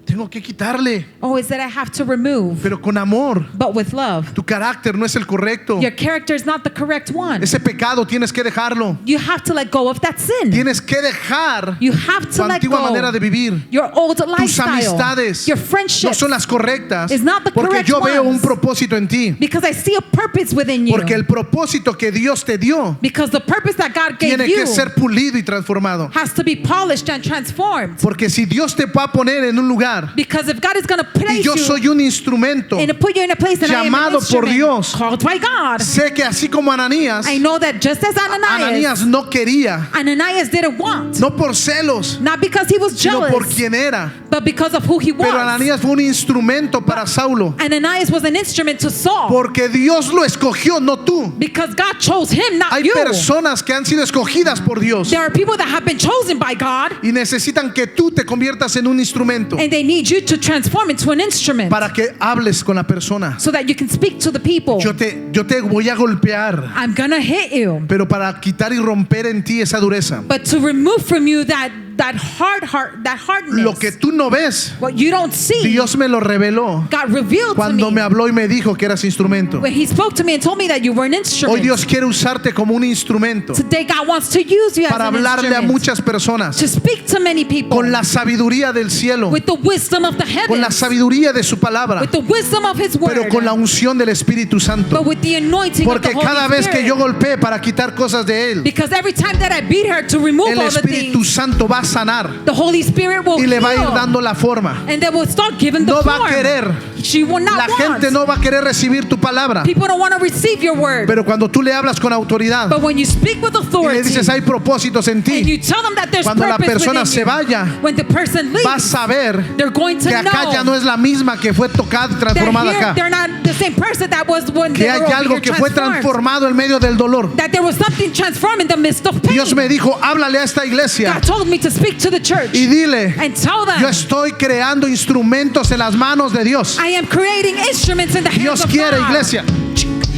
tengo que quitarle, Oh, is that I have to remove, pero con amor. but with love. Tu carácter no es el correcto. Your character is not the correct one. Ese pecado tienes que dejarlo. You have to let go of that sin. Tienes que dejar You have tu to let antigua manera de go. vivir. Your old Tus lifestyle, amistades your no friendships, son las correctas, is not the porque correct yo veo un ones. propósito en ti. because I see a purpose within you. Porque el propósito que Dios te dio Because the purpose that God gave tiene you que ser pulido y transformado. has to be polished and transformed. Porque si Dios te va a poner en un lugar Because if God is going to y place yo you soy un instrumento, and put you in a place that I am an llamado por instrument Dios, called by God, sé que así como Ananías, I know that just as Ananías no quería, Ananias didn't want, no por celos, not because he was sino jealous, por quien era. but because of who he was. Pero Ananías fue un instrumento para Saulo, Ananias was an instrument to Saul porque Dios lo escogió, no tú. because God chose him, not Hay you. personas que han sido escogidas por Dios There are people that have been chosen by God y necesitan que tú te conviertas en un instrumento and they need you to transform into an instrument para que hables con la persona. so that you can speak to the people. Yo te voy a golpear, I'm gonna hit you, pero para quitar y romper en ti esa dureza. but to remove from you that that hardness, Lo que tú no ves, what you don't see, Dios me lo reveló God revealed to cuando me me habló y me dijo que eras instrumento. when He spoke to me and told me that you were an Hoy instrument. Dios quiere usarte como un instrumento Today God wants to use you as para an hablarle a instrument muchas personas to speak to many people con la sabiduría del cielo, with the wisdom of the con la heavens, sabiduría de su palabra, with the wisdom of His word, pero con la unción del Espíritu Santo. but with the anointing of Porque the Holy cada vez que Spirit. yo golpee para quitar cosas de Él, Because every time that I beat her to remove el all the Espíritu things, Santo va a sanar the Holy Spirit will y le va a ir heal, dando la forma. and they will start giving the No va a form. querer, She will not la want. gente no va a querer recibir tu palabra, People don't want to receive your word. pero cuando tú le hablas con autoridad But when you speak with y le authority dices hay propósitos en and ti, you tell them that there's cuando la purpose persona within se you, vaya, when the person leaves, vas a ver they're going to que acá know ya no es la misma que fue tocada y that transformada here acá, they're not the same person that was when que they hay were over algo here que fue transformed. transformado en medio del dolor. That there was something transformed in the midst of pain. Dios me dijo, háblale a esta iglesia God told me to speak to the church y dile, and tell them yo estoy creando instrumentos en las manos de Dios. I am creating instruments in the hands Dios of quiere, God. iglesia,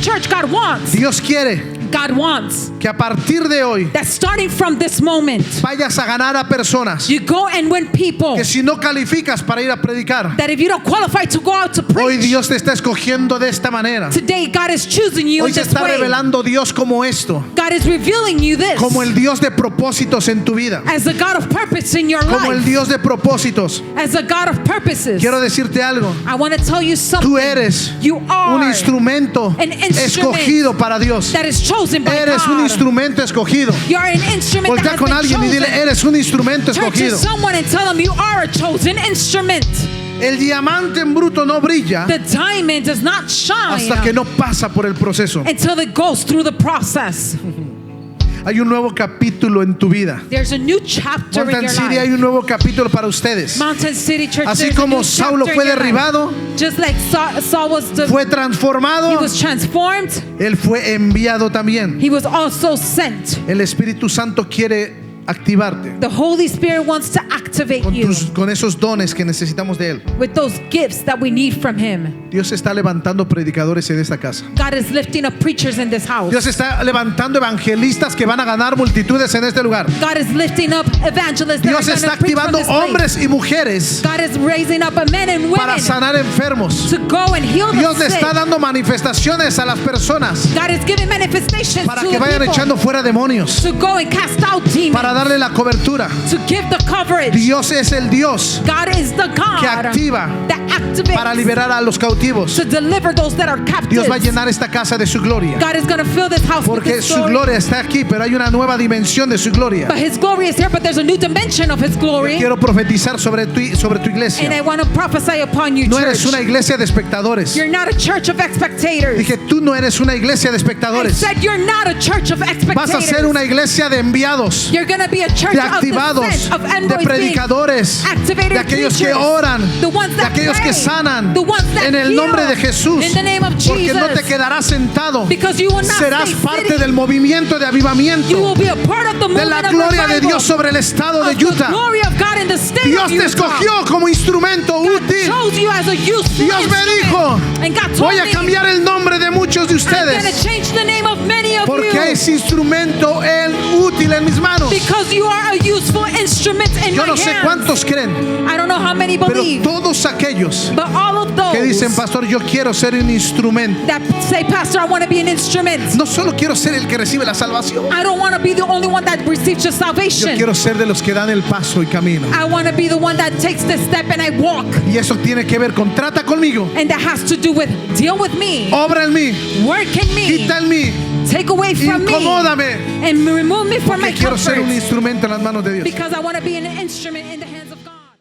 Church, God wants. Dios quiere God wants que a partir de hoy that starting from this moment, vayas a ganar a personas you go and win people. que si no calificas para ir a predicar, That if you don't qualify to go out to hoy preach, Dios te está escogiendo de esta manera. today God is choosing you Hoy in se this está way. revelando Dios como esto, God is revealing you this como el Dios de propósitos en tu vida, as the God of purpose in your como el life, Dios de propósitos. as the God of purposes. Quiero decirte algo, I want to tell you something. tú eres You are un instrumento an instrument escogido para Dios. that is chosen by Eres un God. instrumento escogido. You are an instrument that Voltea has con been alguien y dile, chosen. eres un instrumento Turn to escogido. someone and tell them you are a chosen instrument. El diamante en bruto no brilla The diamond does not shine hasta que no pasa por el proceso. until it goes through the process. Hay un nuevo capítulo en tu vida. There's a new chapter in Mountain your City, life. hay un nuevo capítulo para ustedes. Mountain City Church, Así there's a como new Saulo chapter fue in your life. derribado, Just like Saul was, fue he transformado, was transformed, él fue enviado también. he was also sent. El Espíritu Santo quiere activarte The Holy Spirit wants to activate you con esos dones que necesitamos de Él. with those gifts that we need from Him. Dios está levantando predicadores en esta casa. God is lifting up preachers in this house. Dios está levantando evangelistas que van a ganar multitudes en este lugar. God is lifting up evangelists that Dios are está going to preach from activando this place. hombres y mujeres God is raising up men and para women sanar enfermos. to go and heal the Dios le sick. está dando manifestaciones a las personas God is giving manifestations para to que the vayan people echando fuera demonios, to go and cast out demons, para darle la cobertura. to give the coverage. Dios es el Dios God is the God que activa that activates para liberar a los cautivos. to deliver those that are captive. Dios va a llenar esta casa de su gloria, God is going to fill this house with porque His su glory. gloria está aquí, pero hay una nueva dimensión de su gloria. But His glory is here, but there's a new dimension of His glory. Quiero profetizar sobre tu And I iglesia. want to prophesy upon you, No church. eres una iglesia de espectadores. You're not a church of spectators. Dije, tú no eres una iglesia de I espectadores. said you're not a church of Vas a spectators. ser una iglesia de enviados, You're going to be a church de of the activados, sent, of de envoys being predicadores, activated de aquellos que preachers, oran, the ones de that aquellos que pray, sanan the ones that en el heal, nombre de Jesús, in the name of porque no te Jesus. quedarás sentado, Because you will not serás stay parte sitting. del movimiento de You will avivamiento, be a part of the de la movement of gloria de revival, Dios sobre el estado de of the Utah. glory of God in the state Dios of te Utah. escogió como instrumento God útil. chose you as a useful Dios me instrument. dijo, And God told voy a me, cambiar el nombre de muchos de I'm going to ustedes, change the name of many of porque you. es instrumento útil en mis manos. Because you are a useful instrument in Yo my no sé hands. cuántos creen, I don't know how many pero believe, todos aquellos but all of those que dicen, pastor, yo quiero ser un instrumento. that say, Pastor, I want to be an instrument. No solo quiero ser el que recibe la salvación, I don't want to be the only one that receives your yo salvation. quiero ser de los que dan el paso y camino. I want to be the one that takes the step and I walk. Y eso tiene que ver con trata conmigo, And that has to do with deal with me, obra en mí, work in me, quita en mí, take away from me, incomódame, and remove me from my porque quiero ser un comfort. instrumento en las manos de Dios. Because I want to be an instrument in the hands